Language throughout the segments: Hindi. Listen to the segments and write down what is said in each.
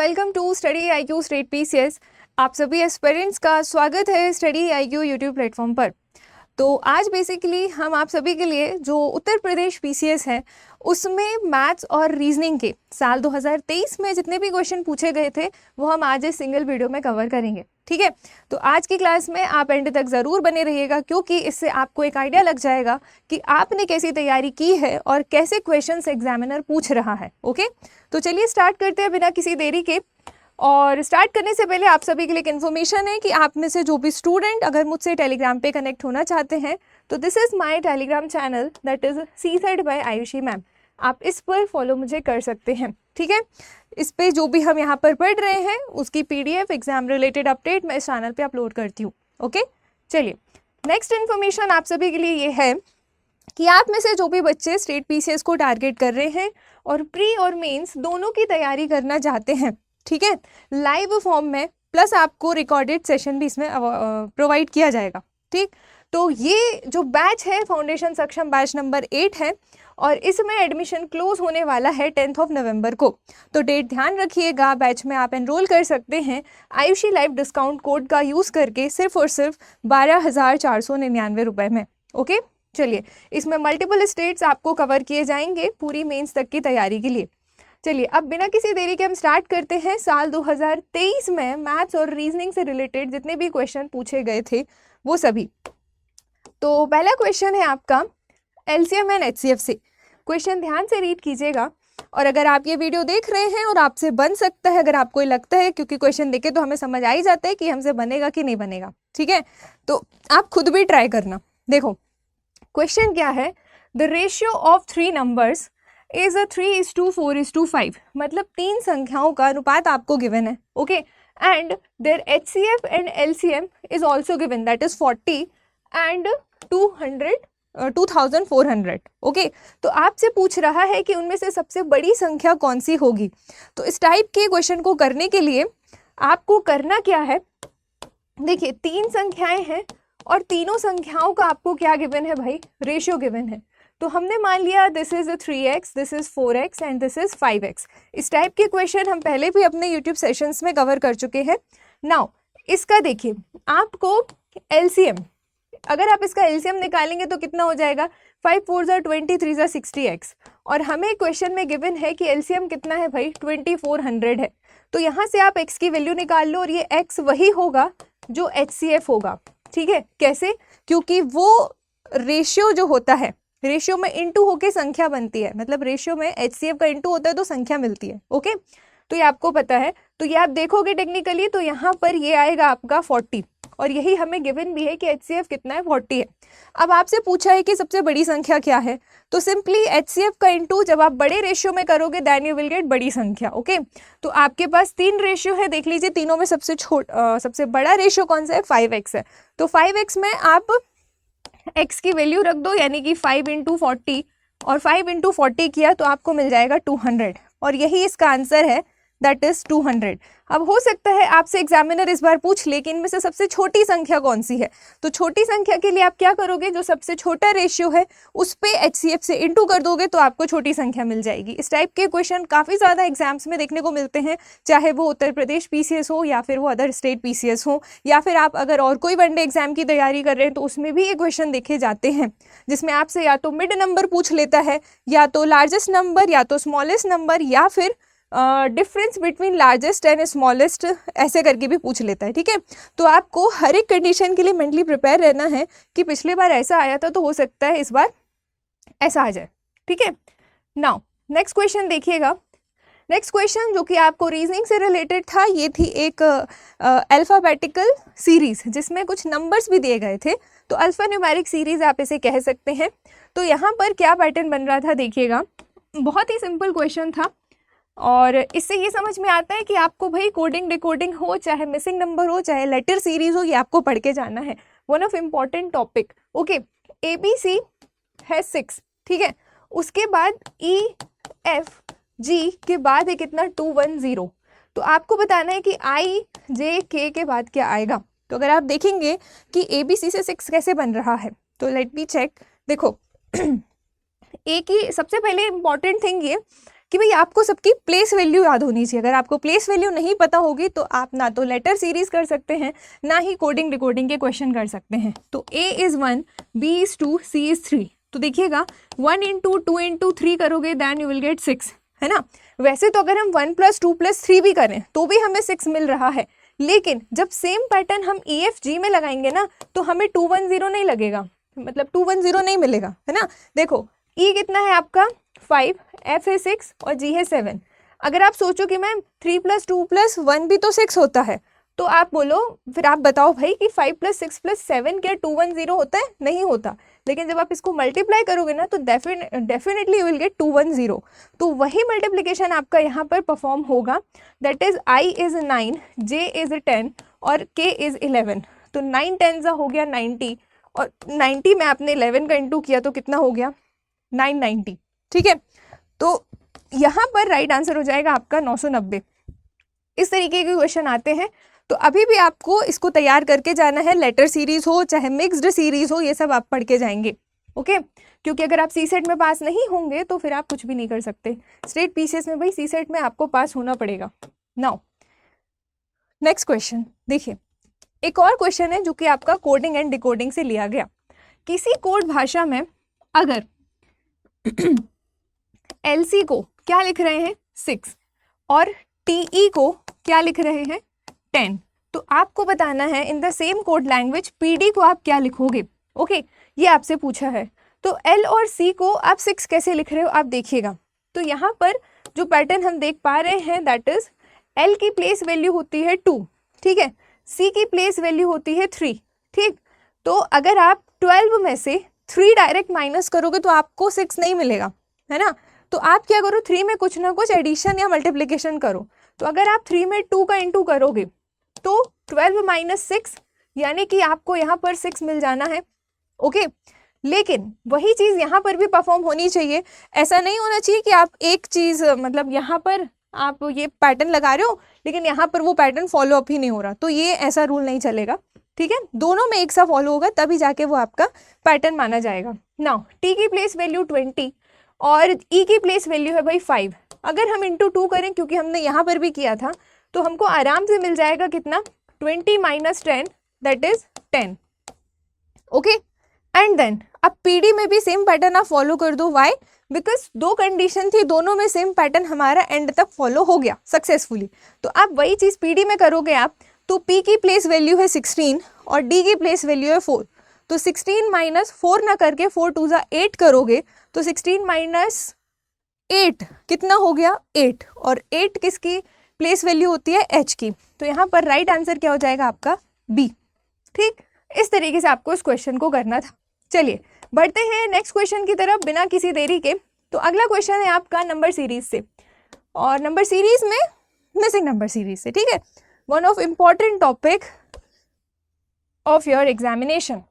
Welcome to study IQ state PCS। आप सभी एस्पिरेंट्स का स्वागत है स्टडी IQ यूट्यूब प्लेटफॉर्म पर। तो आज बेसिकली हम आप सभी के लिए जो उत्तर प्रदेश PCS है उसमें मैथ्स और रीजनिंग के साल 2023 में जितने भी क्वेश्चन पूछे गए थे वो हम आज इस सिंगल वीडियो में कवर करेंगे। ठीक है, तो आज की क्लास में आप एंड तक ज़रूर बने रहिएगा क्योंकि इससे आपको एक आइडिया लग जाएगा कि आपने कैसी तैयारी की है और कैसे क्वेश्चंस एग्जामिनर पूछ रहा है। ओके, तो चलिए स्टार्ट करते हैं बिना किसी देरी के। और स्टार्ट करने से पहले आप सभी के लिए एक इन्फॉर्मेशन है कि आप में से जो भी स्टूडेंट अगर मुझसे टेलीग्राम पे कनेक्ट होना चाहते हैं तो this is my Telegram channel that is ceased by Ayushi ma'am. आप इस पर फॉलो मुझे कर सकते हैं। ठीक है, इस पे जो भी हम यहाँ पर पढ़ रहे हैं उसकी PDF एग्जाम रिलेटेड अपडेट मैं इस चैनल पे अपलोड करती हूँ। ओके, चलिए नेक्स्ट इन्फॉर्मेशन आप सभी के लिए ये है कि आप में से जो भी बच्चे स्टेट PCS को टारगेट कर रहे हैं और प्री और मेंस दोनों की तैयारी करना चाहते हैं, ठीक है, लाइव फॉर्म में प्लस आपको रिकॉर्डेड सेशन भी इसमें प्रोवाइड किया जाएगा। ठीक, तो ये जो बैच है फाउंडेशन सक्षम बैच नंबर 8 है और इसमें एडमिशन क्लोज होने वाला है 10 नवंबर को। तो डेट ध्यान रखिएगा, बैच में आप एनरोल कर सकते हैं आयुषी लाइव डिस्काउंट कोड का यूज़ करके सिर्फ और सिर्फ 12,499 रुपये में। ओके, चलिए इसमें मल्टीपल स्टेट्स आपको कवर किए जाएंगे पूरी मेंस तक की तैयारी के लिए। चलिए अब बिना किसी देरी के हम स्टार्ट करते हैं। साल 2023 में मैथ्स और रीजनिंग से रिलेटेड जितने भी क्वेश्चन पूछे गए थे वो सभी। तो पहला क्वेश्चन है आपका LCM एंड HCF से। क्वेश्चन ध्यान से रीड कीजिएगा और अगर आप ये वीडियो देख रहे हैं और आपसे बन सकता है, अगर आपको लगता है, क्योंकि क्वेश्चन देखे तो हमें समझ आ ही जाता है कि हमसे बनेगा कि नहीं बनेगा। ठीक है, तो आप खुद भी ट्राई करना। देखो क्वेश्चन क्या है, the ratio of 3 numbers is 3:4:5, मतलब 3 संख्याओं का अनुपात आपको गिवन है। Okay, and their HCF and LCM is also given, that is 40 and 2400। Okay, तो आपसे पूछ रहा है कि उनमें से सबसे बड़ी संख्या कौन सी होगी। तो इस टाइप के क्वेश्चन को करने के लिए आपको करना क्या है, देखिए 3 संख्याएं हैं और तीनों संख्याओं का आपको क्या गिवन है भाई, रेशियो गिवन है। तो हमने मान लिया this is 3x, this is 4x and this is 5x। इस टाइप के क्वेश्चन हम पहले भी अपने यूट्यूब सेशंस में कवर कर चुके हैं। नाउ इसका देखिए आपको LCM, अगर आप इसका LCM निकालेंगे तो कितना हो जाएगा, 5 4 20, 3 60x, और हमें क्वेश्चन में गिवन है कि LCM कितना है भाई, 2400 है। तो यहाँ से आप x की वैल्यू निकाल लो और ये x वही होगा जो HCF होगा। ठीक है, कैसे, क्योंकि वो रेशियो जो होता है, रेशियो में इंटू होके संख्या बनती है, मतलब रेशियो में HCF का इंटू होता है तो संख्या मिलती है। ओके, तो ये आपको पता है। तो ये आप देखोगे टेक्निकली तो यहाँ पर ये आएगा आपका 40 और यही हमें गिवन भी है कि HCF कितना है, 40 है। अब आपसे पूछा है कि सबसे बड़ी संख्या क्या है, तो सिंपली HCF का इंटू जब आप बड़े रेशियो में करोगे देन यू विल गेट बड़ी संख्या। ओके, तो आपके पास 3 रेशियो है, देख लीजिए तीनों में सबसे बड़ा रेशियो कौन सा है, 5x है। तो 5x में आप x की वैल्यू रख दो, यानी कि 5 × 40, और 5 × 40 किया तो आपको मिल जाएगा 200 और यही इसका आंसर है, दैट इज 200। अब हो सकता है आपसे एग्जामिनर इस बार पूछ ले कि इनमें से सबसे छोटी संख्या कौन सी है। तो छोटी संख्या के लिए आप क्या करोगे, जो सबसे छोटा रेशियो है उस पे HCF से इंटू कर दोगे तो आपको छोटी संख्या मिल जाएगी। इस टाइप के क्वेश्चन काफ़ी ज़्यादा एग्जाम्स में देखने को मिलते हैं, चाहे वो उत्तर प्रदेश PCS हो या फिर वो अदर स्टेट PCS हो, या फिर आप अगर और कोई वनडे एग्जाम की तैयारी कर रहे हैं तो उसमें भी ये क्वेश्चन देखे जाते हैं, जिसमें आपसे या तो मिड नंबर पूछ लेता है, या तो लार्जेस्ट नंबर, या तो स्मॉलेस्ट नंबर, या फिर difference between largest and smallest ऐसे करके भी पूछ लेता है। ठीक है, तो आपको हर एक कंडीशन के लिए मेंटली प्रिपेयर रहना है कि पिछली बार ऐसा आया था तो हो सकता है इस बार ऐसा आ जाए। ठीक है, नाउ नेक्स्ट क्वेश्चन देखिएगा। नेक्स्ट क्वेश्चन जो कि आपको रीजनिंग से रिलेटेड था, ये थी एक अल्फ़ाबेटिकल सीरीज जिसमें कुछ नंबर्स भी दिए गए थे, तो अल्फ़ा न्यूमेरिक सीरीज आप इसे कह सकते हैं। तो यहाँ पर क्या पैटर्न बन रहा था देखिएगा, बहुत ही सिंपल क्वेश्चन था और इससे ये समझ में आता है कि आपको भाई कोडिंग डिकोडिंग हो, चाहे मिसिंग नंबर हो, चाहे लेटर सीरीज हो, ये आपको पढ़ के जाना है। One of important topic. Okay, ABC है 6, ठीक है, उसके बाद EFG के बाद है कितना, 210। तो आपको बताना है कि IJK के बाद क्या आएगा। तो अगर आप देखेंगे कि ABC से 6 कैसे बन रहा है, तो लेट मी चेक। देखो एक ही सबसे पहले इम्पॉर्टेंट थिंग ये कि भाई आपको सबकी प्लेस वैल्यू याद होनी चाहिए। अगर आपको प्लेस वैल्यू नहीं पता होगी तो आप ना तो लेटर सीरीज कर सकते हैं, ना ही कोडिंग डिकोडिंग के क्वेश्चन कर सकते हैं। तो A is 1, B is 2, C is 3। तो देखिएगा 1 into 2 into 3 करोगे देन यू विल गेट 6, है ना। वैसे तो अगर हम 1 + 2 + 3 भी करें तो भी हमें 6 मिल रहा है, लेकिन जब सेम पैटर्न हम EFG में लगाएंगे ना तो हमें 210 नहीं लगेगा, मतलब 210 नहीं मिलेगा, है ना। देखो E कितना है आपका 5, F है 6 और G है 7। अगर आप सोचो कि मैम 3 + 2 + 1 भी तो 6 होता है, तो आप बोलो, फिर आप बताओ भाई कि 5 + 6 + 7 क्या 210 होता है? नहीं होता। लेकिन जब आप इसको मल्टीप्लाई करोगे ना तो डेफिनेटली यू विल गेट 210। तो वही मल्टीप्लिकेशन आपका यहाँ पर परफॉर्म होगा, that is I is 9, J is 10 और K is 11। तो 9 10 हो गया 90, और 90 में आपने 11 का इंटू किया तो कितना हो गया 990, ठीक है। तो यहाँ पर राइट आंसर हो जाएगा आपका 990। इस तरीके के क्वेश्चन आते हैं। तो अभी भी आपको इसको तैयार करके जाना है, लेटर सीरीज हो चाहे मिक्स्ड सीरीज हो, ये सब आप पढ़ के जाएंगे, ओके। क्योंकि अगर आप C-सेट में पास नहीं होंगे तो फिर आप कुछ भी नहीं कर सकते। स्ट्रेट पीसीएस में भाई C-सेट में आपको पास होना पड़ेगा। नाउ नेक्स्ट क्वेश्चन देखिए, एक और क्वेश्चन है जो कि आपका कोडिंग एंड डिकोडिंग से लिया गया। किसी कोड भाषा में अगर LC को क्या लिख रहे हैं 6 और TE को क्या लिख रहे हैं 10, तो आपको बताना है in the same code language PD को आप क्या लिखोगे, ओके। ये आपसे पूछा है। तो L और C को आप 6 कैसे लिख रहे हो आप देखिएगा। तो यहाँ पर जो पैटर्न हम देख पा रहे हैं दैट इज L की प्लेस वैल्यू होती है 2, ठीक है। C की प्लेस वैल्यू होती है 3, ठीक। तो अगर आप 12 में से 3 डायरेक्ट माइनस करोगे तो आपको 6 नहीं मिलेगा, है ना। तो आप क्या करो 3 में कुछ ना कुछ एडिशन या मल्टीप्लिकेशन करो। तो अगर आप 3 में 2 का इंटू करोगे तो 12 - 6 यानी कि आपको यहाँ पर 6 मिल जाना है, ओके। लेकिन वही चीज़ यहाँ पर भी परफॉर्म होनी चाहिए। ऐसा नहीं होना चाहिए कि आप एक चीज़, मतलब यहाँ पर आप ये पैटर्न लगा रहे हो लेकिन यहाँ पर वो पैटर्न फॉलो अप ही नहीं हो रहा, तो ये ऐसा रूल नहीं चलेगा, ठीक है। दोनों में एक सा फॉलो होगा तभी जाके वो आपका पैटर्न माना जाएगा। नाउ T की प्लेस वैल्यू 20 और E की प्लेस वैल्यू है भाई 5। अगर हम इंटू 2 करें, क्योंकि हमने यहाँ पर भी किया था, तो हमको आराम से मिल जाएगा कितना 20 - 10 that is 10, okay. And then अब PD में भी सेम पैटर्न आप फॉलो कर दो। वाई? बिकॉज 2 कंडीशन थी, दोनों में सेम पैटर्न हमारा एंड तक फॉलो हो गया सक्सेसफुली। तो आप वही चीज़ PD में करोगे आप, तो P की प्लेस वैल्यू है 16 और D की प्लेस वैल्यू है 4। तो 16 - 4 ना करके 4 2 8 करोगे तो 16 - 8 कितना हो गया 8, और 8 किसकी प्लेस वैल्यू होती है H की। तो यहाँ पर राइट आंसर क्या हो जाएगा आपका B, ठीक। इस तरीके से आपको इस क्वेश्चन को करना था। चलिए बढ़ते हैं नेक्स्ट क्वेश्चन की तरफ बिना किसी देरी के। तो अगला क्वेश्चन है आपका नंबर सीरीज से, और नंबर सीरीज में मिसिंग नंबर सीरीज से, ठीक है। One of important topic of your examination.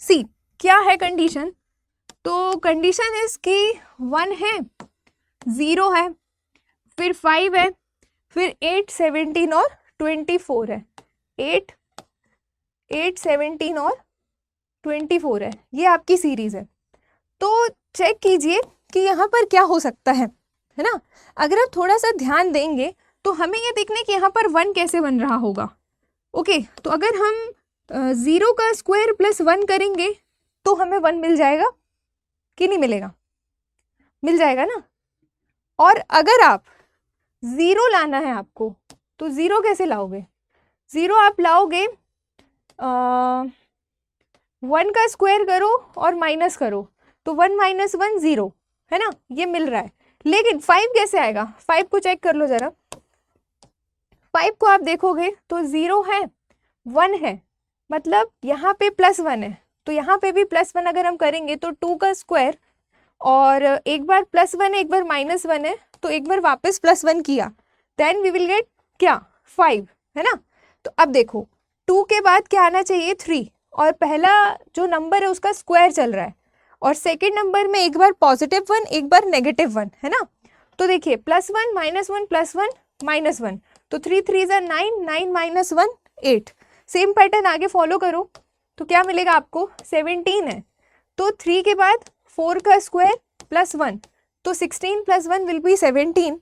See क्या है कंडीशन? तो कंडीशन इज कि 1 है, 0 है, फिर 5 है, फिर 8 17 और 24 है। 8 17 और 24 है, ये आपकी सीरीज है। तो चेक कीजिए कि यहाँ पर क्या हो सकता है ना। अगर आप थोड़ा सा ध्यान देंगे तो हमें ये देखने कि यहाँ पर 1 कैसे बन रहा होगा, ओके। तो अगर हम 0 का स्क्वायर प्लस 1 करेंगे तो हमें 1 मिल जाएगा कि नहीं मिलेगा? मिल जाएगा ना। और अगर आप 0 लाना है आपको तो 0 कैसे लाओगे? 0 आप लाओगे 1 का स्क्वायर करो और माइनस करो, तो 1 - 1 0, है ना, ये मिल रहा है। लेकिन 5 कैसे आएगा? 5 को चेक कर लो जरा। 5 को आप देखोगे तो 0 है, 1 है, मतलब यहाँ पे +1 है, तो यहाँ पे भी +1 अगर हम करेंगे तो 2 का स्क्वायर, और एक बार +1 है एक बार -1 है, तो एक बार वापस +1 किया, देन वी विल गेट क्या 5, है ना। तो अब देखो 2 के बाद क्या आना चाहिए 3, और पहला जो नंबर है उसका स्क्वायर चल रहा है, और सेकेंड नंबर में एक बार +1 एक बार -1, है ना। तो देखिए +1 -1 +1 -1, तो 3 3 9, 9 - 1 8। सेम पैटर्न आगे फॉलो करो तो क्या मिलेगा आपको 17 है, तो 3 के बाद 4 का स्क्वायर +1, तो 16 + 1 विल बी 17।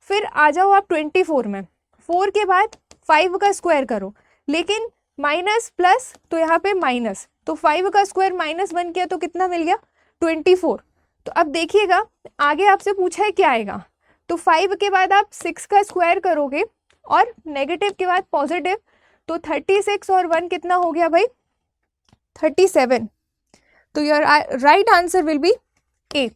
फिर आ जाओ आप 24 में, 4 के बाद 5 का स्क्वायर करो, लेकिन माइनस प्लस तो यहाँ पे माइनस, तो 5 का स्क्वायर -1 किया तो कितना मिल गया 24। तो अब देखिएगा आगे आपसे पूछा है क्या आएगा, तो 5 के बाद आप 6 का स्क्वायर करोगे और नेगेटिव के बाद पॉजिटिव, तो 36 और 1 कितना हो गया भाई 37। तो your right answer will be A.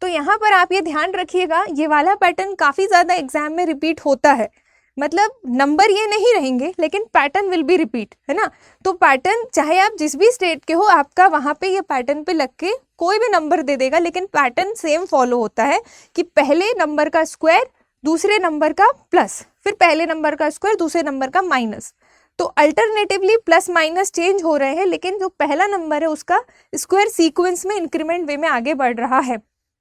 तो यहाँ पर आप ये ध्यान रखिएगा, ये वाला पैटर्न काफ़ी ज़्यादा एग्जाम में रिपीट होता है, मतलब नंबर ये नहीं रहेंगे लेकिन पैटर्न विल बी रिपीट, है ना। तो पैटर्न चाहे आप जिस भी स्टेट के हो, आपका वहाँ पे ये पैटर्न पे लग के कोई भी नंबर दे देगा, लेकिन पैटर्न सेम फॉलो होता है कि पहले नंबर का स्क्वायर दूसरे नंबर का प्लस, फिर पहले नंबर का स्क्वायर दूसरे नंबर का माइनस। तो अल्टरनेटिवली प्लस माइनस चेंज हो रहे हैं, लेकिन जो पहला नंबर है उसका स्क्वायर सीक्वेंस में इंक्रीमेंट वे में आगे बढ़ रहा है,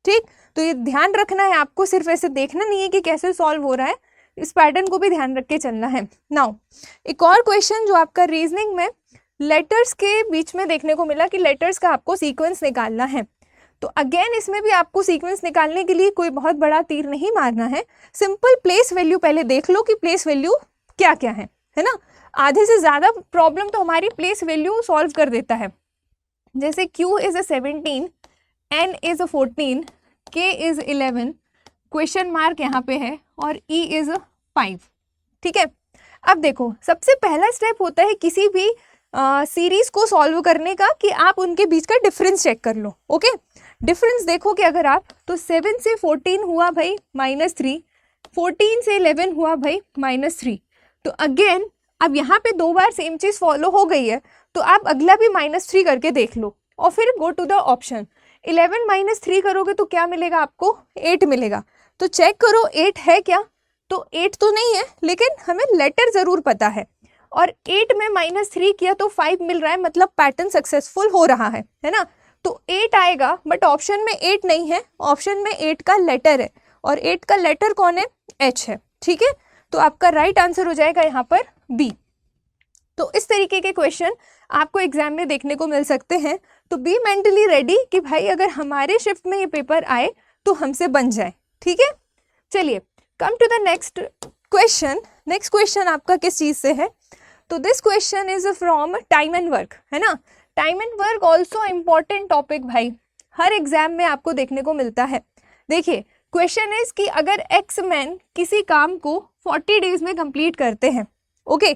ठीक। तो ये ध्यान रखना है आपको, सिर्फ ऐसे देखना नहीं है कि कैसे सॉल्व हो रहा है, इस पैटर्न को भी ध्यान रख के चलना है। नाउ एक और क्वेश्चन जो आपका रीजनिंग में लेटर्स के बीच में देखने को मिला कि लेटर्स का आपको सीक्वेंस निकालना है। तो अगेन इसमें भी आपको सीक्वेंस निकालने के लिए कोई बहुत बड़ा तीर नहीं मारना है, सिंपल प्लेस वैल्यू पहले देख लो कि प्लेस वैल्यू क्या क्या है ना। आधे से ज़्यादा प्रॉब्लम तो हमारी प्लेस वैल्यू सॉल्व कर देता है, जैसे Q is 17, N is 14, K is 11, question mark यहाँ पे है, और E इज़ 5, ठीक है। अब देखो सबसे पहला स्टेप होता है किसी भी सीरीज को सॉल्व करने का कि आप उनके बीच का डिफरेंस चेक कर लो। ओके, डिफरेंस देखोगे अगर आप, तो 7 से 14 हुआ भाई -3, 14 से 11 हुआ भाई -3। तो अगेन अब यहाँ पे 2 बार सेम चीज़ फॉलो हो गई है, तो आप अगला भी -3 करके देख लो और फिर गो टू द ऑप्शन। 11 - 3 करोगे तो क्या मिलेगा आपको 8 मिलेगा। तो चेक करो 8 है क्या, तो 8 तो नहीं है, लेकिन हमें लेटर ज़रूर पता है, और 8 में -3 किया तो 5 मिल रहा है, मतलब पैटर्न सक्सेसफुल हो रहा है ना। तो 8 आएगा, बट ऑप्शन में 8 नहीं है, ऑप्शन में 8 का लेटर है, और 8 का लेटर कौन है, H है, ठीक है। तो आपका राइट आंसर हो जाएगा यहाँ पर बी। तो इस तरीके के क्वेश्चन आपको एग्जाम में देखने को मिल सकते हैं, तो बी मेंटली रेडी कि भाई अगर हमारे शिफ्ट में ये पेपर आए तो हमसे बन जाए, ठीक है। चलिए come to the next question. Next question आपका किस चीज़ से है, तो this question is from time and work, है ना। Time and work also important topic भाई, हर एग्जाम में आपको देखने को मिलता है। देखिए क्वेश्चन इज कि अगर एक्स मैन किसी काम को 40 डेज में कंप्लीट करते हैं, okay,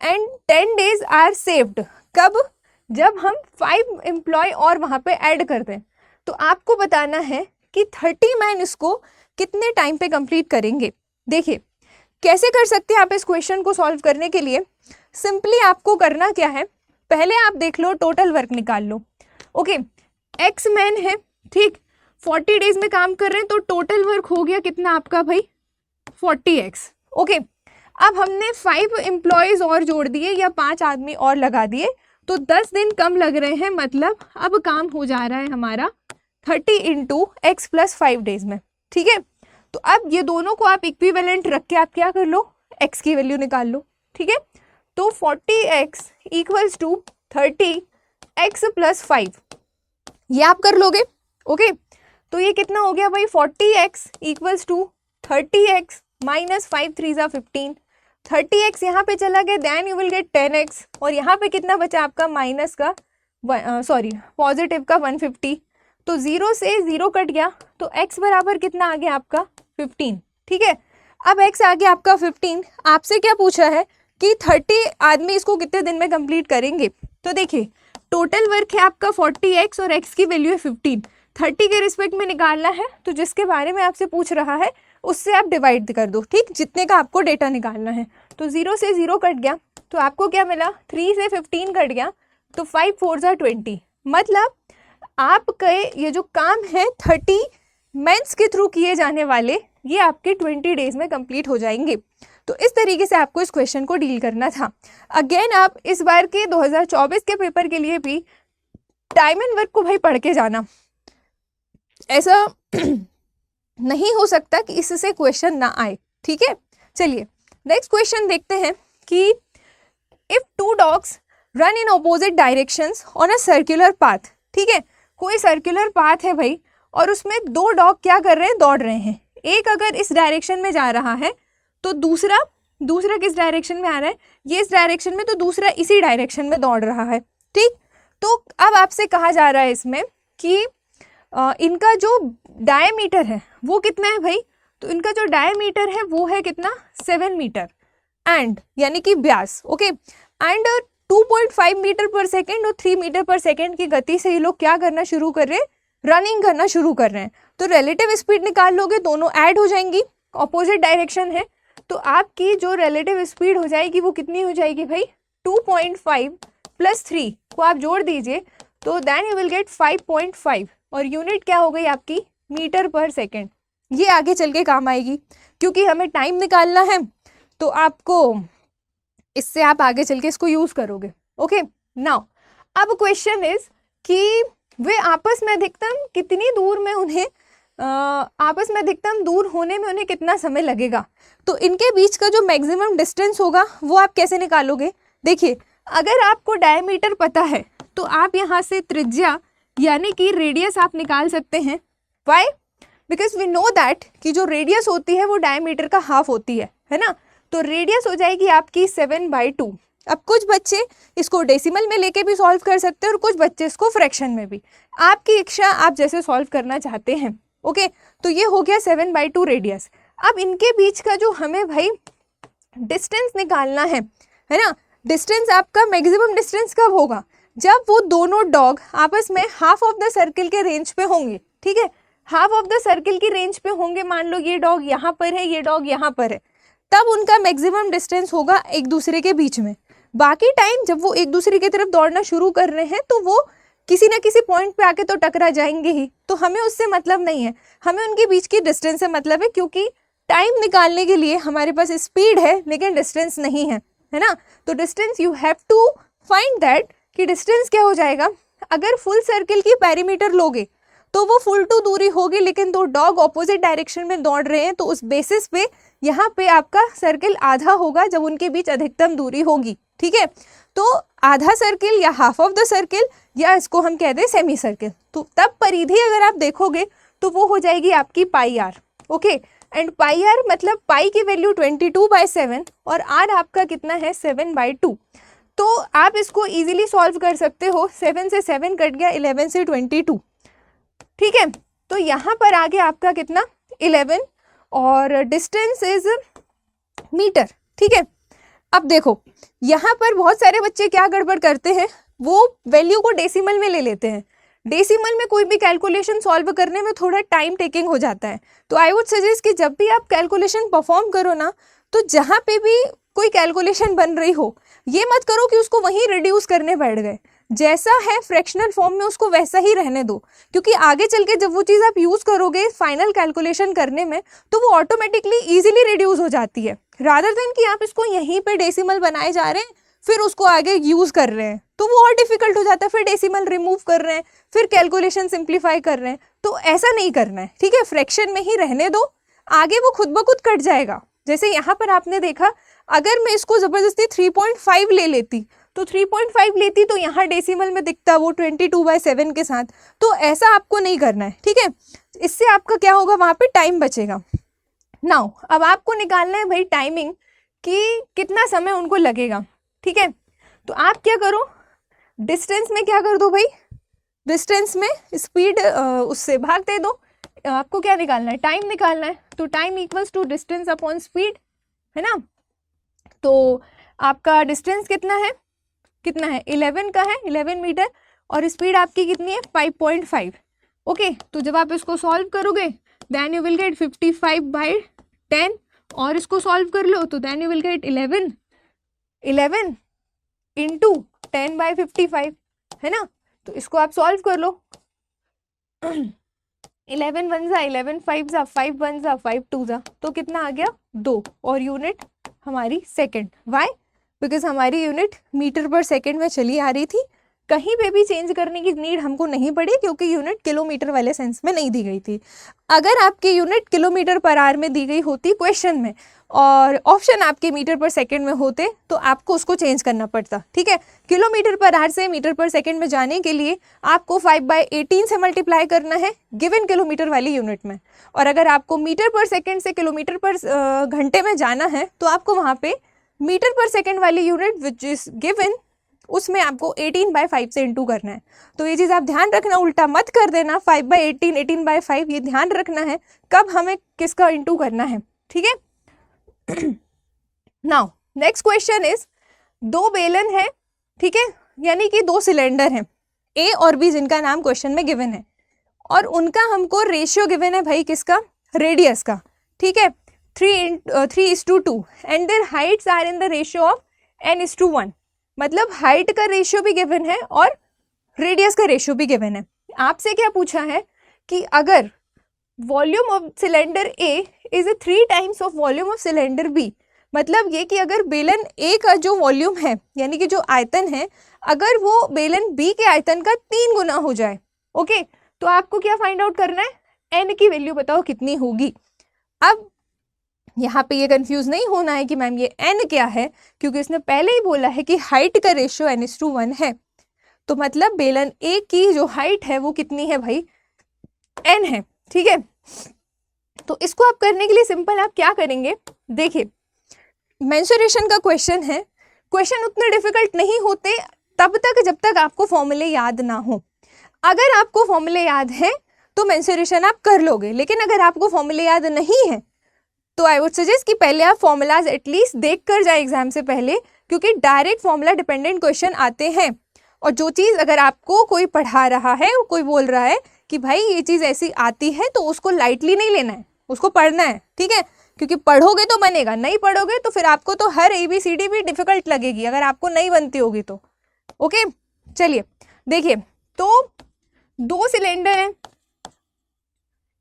and 10 days are saved, कब, जब हम 5 एम्प्लॉय और वहाँ पे ऐड करते हैं, तो आपको बताना है कि 30 मैन इसको कितने टाइम पे कंप्लीट करेंगे। देखिए कैसे कर सकते हैं आप इस क्वेश्चन को सॉल्व करने के लिए, सिंपली आपको करना क्या है, पहले आप देख लो टोटल वर्क निकाल लो। ओके, एक्स मैन है, ठीक, 40 डेज में काम कर रहे हैं, तो टोटल वर्क हो गया कितना आपका भाई 40x। ओके, अब हमने 5 एम्प्लॉयज़ और जोड़ दिए या 5 आदमी और लगा दिए, तो 10 दिन कम लग रहे हैं, मतलब अब काम हो जा रहा है हमारा 30 × x + 5 डेज में, ठीक है। तो अब ये दोनों को आप इक्विवेलेंट रख के आप क्या कर लो, x की वैल्यू निकाल लो, ठीक है। तो 40x = 30x + 5, ये आप कर लोगे। ओके, तो ये कितना हो गया भाई 40x = 30x - 5 3 = 15, 30x यहाँ पे चला गया, then you will gate 10x, और यहाँ पे कितना बचा आपका माइनस का पॉजिटिव का 150, तो 0 से 0 कट गया, तो x बराबर कितना आ गया आपका 15, ठीक है। अब x आ गया आपका 15, आपसे क्या पूछा है कि 30 आदमी इसको कितने दिन में कंप्लीट करेंगे। तो देखिए टोटल वर्क है आपका 40x और x की वैल्यू है 15, 30 के रिस्पेक्ट में निकालना है, तो जिसके बारे में आपसे पूछ रहा है उससे आप डिवाइड कर दो, ठीक, जितने का आपको डेटा निकालना है। तो 0 से 0 कट गया, तो आपको क्या मिला, 3 से 15 कट गया, तो 5 4 = 20, मतलब आपके ये जो काम है 30 मेंस के थ्रू किए जाने वाले, ये आपके 20 डेज में कंप्लीट हो जाएंगे। तो इस तरीके से आपको इस क्वेश्चन को डील करना था। अगेन आप इस बार के 2024 के पेपर के लिए भी टाइम एंड वर्क को भाई पढ़ के जाना, ऐसा नहीं हो सकता कि इससे क्वेश्चन ना आए, ठीक है। चलिए नेक्स्ट क्वेश्चन देखते हैं कि if 2 dogs run in opposite directions on a circular path, ठीक है, कोई सर्कुलर पाथ है भाई, और उसमें 2 डॉग क्या कर रहे हैं, दौड़ रहे हैं। एक अगर इस डायरेक्शन में जा रहा है तो दूसरा किस डायरेक्शन में आ रहा है, ये इस डायरेक्शन में, तो दूसरा इसी डायरेक्शन में दौड़ रहा है। ठीक, तो अब आपसे कहा जा रहा है इसमें कि इनका जो डायमीटर है वो कितना है भाई, तो इनका जो डायमीटर है वो है कितना, 7 मीटर, एंड यानी कि व्यास, ओके, एंड 2.5 मीटर पर सेकेंड और 3 मीटर पर सेकेंड की गति से ये लोग क्या करना शुरू कर रहे हैं, रनिंग करना शुरू कर रहे हैं। तो रिलेटिव स्पीड निकाल लोगे, दोनों ऐड हो जाएंगी, ऑपोजिट डायरेक्शन है, तो आपकी जो रिलेटिव स्पीड हो जाएगी वो कितनी हो जाएगी भाई, 2.5 प्लस 3 को आप जोड़ दीजिए तो देन यू विल गेट 5.5, और यूनिट क्या हो गई आपकी, मीटर पर सेकेंड। ये आगे चल के काम आएगी क्योंकि हमें टाइम निकालना है, तो आपको इससे आप आगे चल के इसको यूज करोगे। ओके, नाउ अब क्वेश्चन इज कि वे आपस में अधिकतम कितनी दूर में उन्हें आपस में अधिकतम दूर होने में उन्हें कितना समय लगेगा। तो इनके बीच का जो मैक्सिमम डिस्टेंस होगा वो आप कैसे निकालोगे। देखिए, अगर आपको डायमीटर पता है तो आप यहाँ से त्रिज्या यानी कि रेडियस आप निकाल सकते हैं। Why, because we know that कि जो रेडियस होती है वो डायमीटर का हाफ होती है ना। तो रेडियस हो जाएगी आपकी 7/2। अब कुछ बच्चे इसको डेसिमल में लेके भी सॉल्व कर सकते हैं और कुछ बच्चे इसको फ्रैक्शन में भी, आपकी इच्छा, आप जैसे सॉल्व करना चाहते हैं। ओके, तो ये हो गया 7/2 रेडियस। अब इनके बीच का जो हमें भाई डिस्टेंस निकालना है ना, डिस्टेंस आपका मैक्सिमम डिस्टेंस कब होगा, जब वो दोनों डॉग आपस में हाफ ऑफ द सर्किल के रेंज पे होंगे। ठीक है, हाफ ऑफ द सर्किल की रेंज पे होंगे, मान लो ये डॉग यहाँ पर है, ये डॉग यहाँ पर है, तब उनका मैक्सिमम डिस्टेंस होगा एक दूसरे के बीच में। बाकी टाइम जब वो एक दूसरे की तरफ दौड़ना शुरू कर रहे हैं तो वो किसी ना किसी पॉइंट पे आके तो टकरा जाएंगे ही, तो हमें उससे मतलब नहीं है, हमें उनके बीच की डिस्टेंस से मतलब है, क्योंकि टाइम निकालने के लिए हमारे पास स्पीड है लेकिन डिस्टेंस नहीं है ना। तो distance you have to find that कि डिस्टेंस क्या हो जाएगा। अगर फुल सर्किल की पेरीमीटर लोगे तो वो फुल टू दूरी होगी, लेकिन दो डॉग ऑपोजिट डायरेक्शन में दौड़ रहे हैं तो उस बेसिस पे यहाँ पे आपका सर्किल आधा होगा जब उनके बीच अधिकतम दूरी होगी। ठीक है, तो आधा सर्किल या हाफ ऑफ द सर्किल या इसको हम कहते हैं सेमी सर्किल, तो तब परिधि अगर आप देखोगे तो वो हो जाएगी आपकी pi r. Okay, and pi r मतलब पाई की वैल्यू 22/7 और आर आपका कितना है 7/2। तो आप इसको इजीली सॉल्व कर सकते हो, 7 से 7 कट गया, 11 से 22। ठीक है, तो यहाँ पर आ गया आपका कितना 11 और डिस्टेंस इज मीटर। ठीक है, अब देखो यहाँ पर बहुत सारे बच्चे क्या गड़बड़ करते हैं, वो वैल्यू को डेसिमल में ले लेते हैं। डेसिमल में कोई भी कैलकुलेशन सॉल्व करने में थोड़ा टाइम टेकिंग हो जाता है, तो आई वुड सजेस्ट कि जब भी आप कैलकुलेशन परफॉर्म करो ना, तो जहाँ पे भी कोई कैलकुलेशन बन रही हो, ये मत करो कि उसको वहीं रिड्यूस करने बैठ गए, जैसा है फ्रैक्शनल फॉर्म में उसको वैसा ही रहने दो, क्योंकि आगे चल के जब वो चीज़ आप यूज़ करोगे फाइनल कैलकुलेशन करने में तो वो ऑटोमेटिकली ईजिली रिड्यूस हो जाती है, रादर देन कि आप इसको यहीं पे डेसिमल बनाए जा रहे हैं फिर उसको आगे यूज़ कर रहे हैं, तो वो और डिफिकल्ट हो जाता है, फिर डेसिमल रिमूव कर रहे हैं, फिर कैलकुलेशन सिंप्लीफाई कर रहे हैं, तो ऐसा नहीं करना है। ठीक है, फ्रैक्शन में ही रहने दो, आगे वो खुद ब खुद कट जाएगा। जैसे यहाँ पर आपने देखा, अगर मैं इसको ज़बरदस्ती 3.5 ले लेती तो 3.5 लेती तो यहाँ डेसिमल में दिखता वो 22/7 के साथ, तो ऐसा आपको नहीं करना है। ठीक है, इससे आपका क्या होगा, वहाँ पे टाइम बचेगा। नाउ अब आपको निकालना है भाई टाइमिंग कि कितना समय उनको लगेगा। ठीक है, तो आप क्या करो, डिस्टेंस में क्या कर दो भाई, डिस्टेंस में स्पीड उससे भाग दे दो। आपको क्या निकालना है, टाइम निकालना है, तो time equals to distance upon speed, है ना। तो आपका डिस्टेंस कितना है 11 का है, 11 मीटर, और स्पीड आपकी कितनी है 5.5। ओके, तो जब आप इसको सॉल्व करोगे देन यू विल गेट 55/10, और इसको सॉल्व कर लो तो then you will get 11 into 10/55, है ना। तो इसको आप सॉल्व कर लो, 11 1 जा 11 5 जा 5 1 जा 5 2 जा, तो कितना आ गया 2, और यूनिट हमारी सेकंड। वाई, बिकॉज हमारी यूनिट मीटर पर सेकंड में चली आ रही थी, कहीं पे भी चेंज करने की नीड हमको नहीं पड़ी क्योंकि यूनिट किलोमीटर वाले सेंस में नहीं दी गई थी। अगर आपकी यूनिट किलोमीटर पर आवर में दी गई होती क्वेश्चन में और ऑप्शन आपके मीटर पर सेकंड में होते तो आपको उसको चेंज करना पड़ता। ठीक है, किलोमीटर पर आवर से मीटर पर सेकंड में जाने के लिए आपको 5/18 से मल्टीप्लाई करना है गिवन किलोमीटर वाली यूनिट में, और अगर आपको मीटर पर सेकंड से किलोमीटर पर घंटे में जाना है तो आपको वहाँ पे मीटर पर सेकंड वाली यूनिट विच इज गिवन उसमें आपको 18/5 से इंटू करना है। तो ये चीज़ आप ध्यान रखना, उल्टा मत कर देना 5/18 18/5, ये ध्यान रखना है कब हमें किसका इंटू करना है। ठीक है, नाउ नेक्स्ट क्वेश्चन इज, दो बेलन है, ठीक है, यानी कि दो सिलेंडर हैं ए और बी जिनका नाम क्वेश्चन में गिवन है, और उनका हमको रेशियो गिवन है भाई किसका, रेडियस का। ठीक है, 3:2 and their heights are in the ratio of n:1, मतलब हाइट का रेशियो भी गिवन है और रेडियस का रेशियो भी गिवन है। आपसे क्या पूछा है कि अगर volume of cylinder A is 3 times of volume of cylinder B, मतलब ये कि अगर बेलन ए का जो वॉल्यूम है यानी कि जो आयतन है, अगर वो बेलन बी के आयतन का 3 गुना हो जाए, ओके, तो आपको क्या फाइंड आउट करना है, एन की वैल्यू बताओ कितनी होगी। अब यहाँ पे ये कंफ्यूज नहीं होना है कि मैम ये n क्या है, क्योंकि इसने पहले ही बोला है कि हाइट का रेशियो n:1 है, तो मतलब बेलन ए की जो हाइट है वो कितनी है भाई, n है। ठीक है, तो इसको आप करने के लिए सिंपल आप क्या करेंगे, देखिए मेंसुरेशन का क्वेश्चन है, क्वेश्चन उतने डिफिकल्ट नहीं होते तब तक जब तक आपको फॉर्मूले याद ना हो। अगर आपको फॉर्मूले याद है तो मेंसुरेशन आप कर लोगे, लेकिन अगर आपको फॉर्मूले याद नहीं है तो आई वुड सजेस्ट कि पहले आप फॉर्मूलाज एटलीस्ट देख कर जाए एग्जाम से पहले, क्योंकि डायरेक्ट फॉर्मूला डिपेंडेंट क्वेश्चन आते हैं। और जो चीज़ अगर आपको कोई पढ़ा रहा है, कोई बोल रहा है कि भाई ये चीज़ ऐसी आती है, तो उसको लाइटली नहीं लेना है, उसको पढ़ना है। ठीक है, क्योंकि पढ़ोगे तो बनेगा, नहीं पढ़ोगे तो फिर आपको तो हर ABCD भी डिफिकल्ट लगेगी अगर आपको नहीं बनती होगी तो। ओके, चलिए देखिए, तो दो सिलेंडर हैं,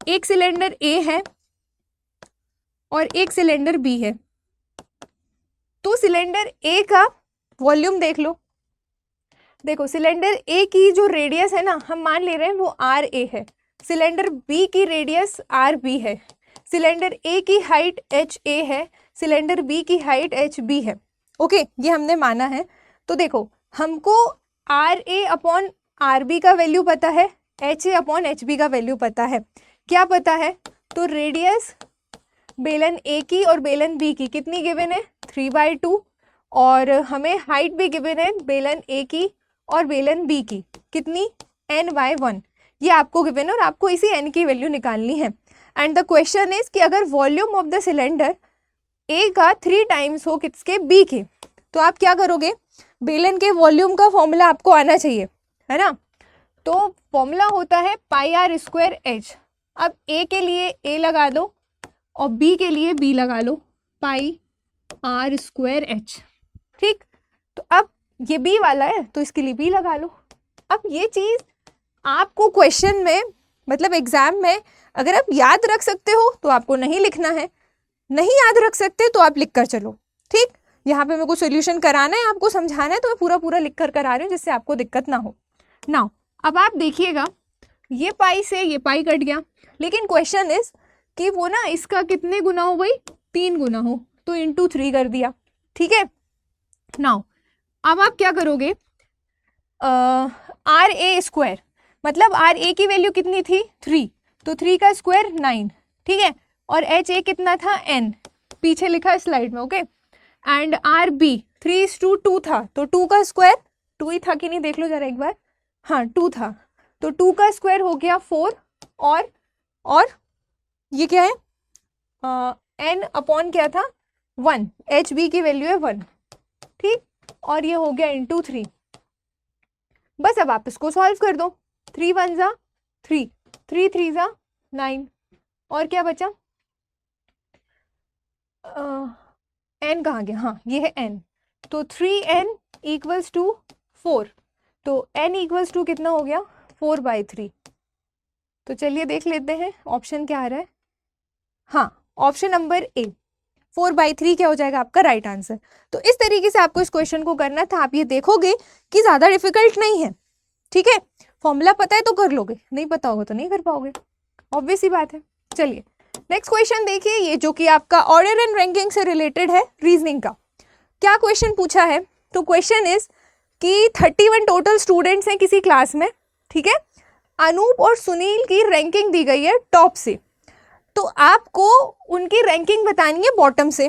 एक सिलेंडर ए है और एक सिलेंडर बी है। तो सिलेंडर ए का वॉल्यूम देख लो, देखो सिलेंडर ए की जो रेडियस है ना, हम मान ले रहे हैं वो RA है, सिलेंडर बी की रेडियस RB है, सिलेंडर ए की हाइट HA है, सिलेंडर बी की हाइट HB है। ओके, ये हमने माना है। तो देखो हमको RA/RB का वैल्यू पता है, HA/HB का वैल्यू पता है, क्या पता है, तो रेडियस बेलन ए की और बेलन बी की कितनी गिवन है, 3/2, और हमें हाइट भी गिवन है बेलन ए की और बेलन बी की कितनी, n/1, ये आपको गिवन है और आपको इसी n की वैल्यू निकालनी है। एंड द क्वेश्चन इज कि अगर वॉल्यूम ऑफ द सिलेंडर ए का 3 टाइम्स हो किसके, बी के, तो आप क्या करोगे, बेलन के वॉल्यूम का फॉर्मूला आपको आना चाहिए, है ना। तो फॉर्मूला होता है πr²h। अब ए के लिए ए लगा दो और बी के लिए बी लगा लो, πr²h। ठीक, तो अब ये बी वाला है तो इसके लिए बी लगा लो। अब ये चीज़ आपको क्वेश्चन में, मतलब एग्जाम में, अगर आप याद रख सकते हो तो आपको नहीं लिखना है, नहीं याद रख सकते तो आप लिख कर चलो। ठीक, यहाँ पे मेरे को सोल्यूशन कराना है, आपको समझाना है, तो मैं पूरा पूरा लिख कर करा रही हूँ जिससे आपको दिक्कत ना हो। नाउ अब आप देखिएगा, ये पाई से ये पाई कट गया, लेकिन क्वेश्चन इज कि वो ना इसका कितने गुना हो भाई, 3 गुना हो, तो × 3 कर दिया। ठीक है, नाउ अब आप क्या करोगे, RA², मतलब RA की वैल्यू कितनी थी, 3, तो 3 का स्क्वायर 9। ठीक है, और HA कितना था, n, पीछे लिखा है स्लाइड में। ओके, एंड RB 3:2 था, तो 2 का स्क्वायर 2 ही था कि नहीं, देख लो जरा एक बार, हाँ 2 था, तो 2 का स्क्वायर हो गया 4, और ये क्या है, n/ क्या था, 1, HB की वैल्यू है 1। ठीक, और ये हो गया × 3। बस अब आप इसको सॉल्व कर दो, 3 1 जा 3, 3 3 जा 9, और क्या बचा, n कहाँ गया, हाँ ये है n, तो 3n = 4, तो n = कितना हो गया, 4/3। तो चलिए देख लेते हैं ऑप्शन क्या आ रहा है। हाँ, ऑप्शन नंबर ए, 4/3 क्या हो जाएगा आपका राइट आंसर। तो इस तरीके से आपको इस क्वेश्चन को करना था। आप ये देखोगे कि ज़्यादा डिफिकल्ट नहीं है, ठीक है। फॉर्मूला पता है तो कर लोगे, नहीं पता होगा तो नहीं कर पाओगे, ऑब्वियस ही बात है। चलिए नेक्स्ट क्वेश्चन देखिए, ये जो कि आपका ऑर्डर एंड रैंकिंग से रिलेटेड है, रीजनिंग का। क्या क्वेश्चन पूछा है? तो क्वेश्चन इज कि 31 टोटल स्टूडेंट्स हैं किसी क्लास में, ठीक है। अनूप और सुनील की रैंकिंग दी गई है टॉप से, तो आपको उनकी रैंकिंग बतानी है बॉटम से।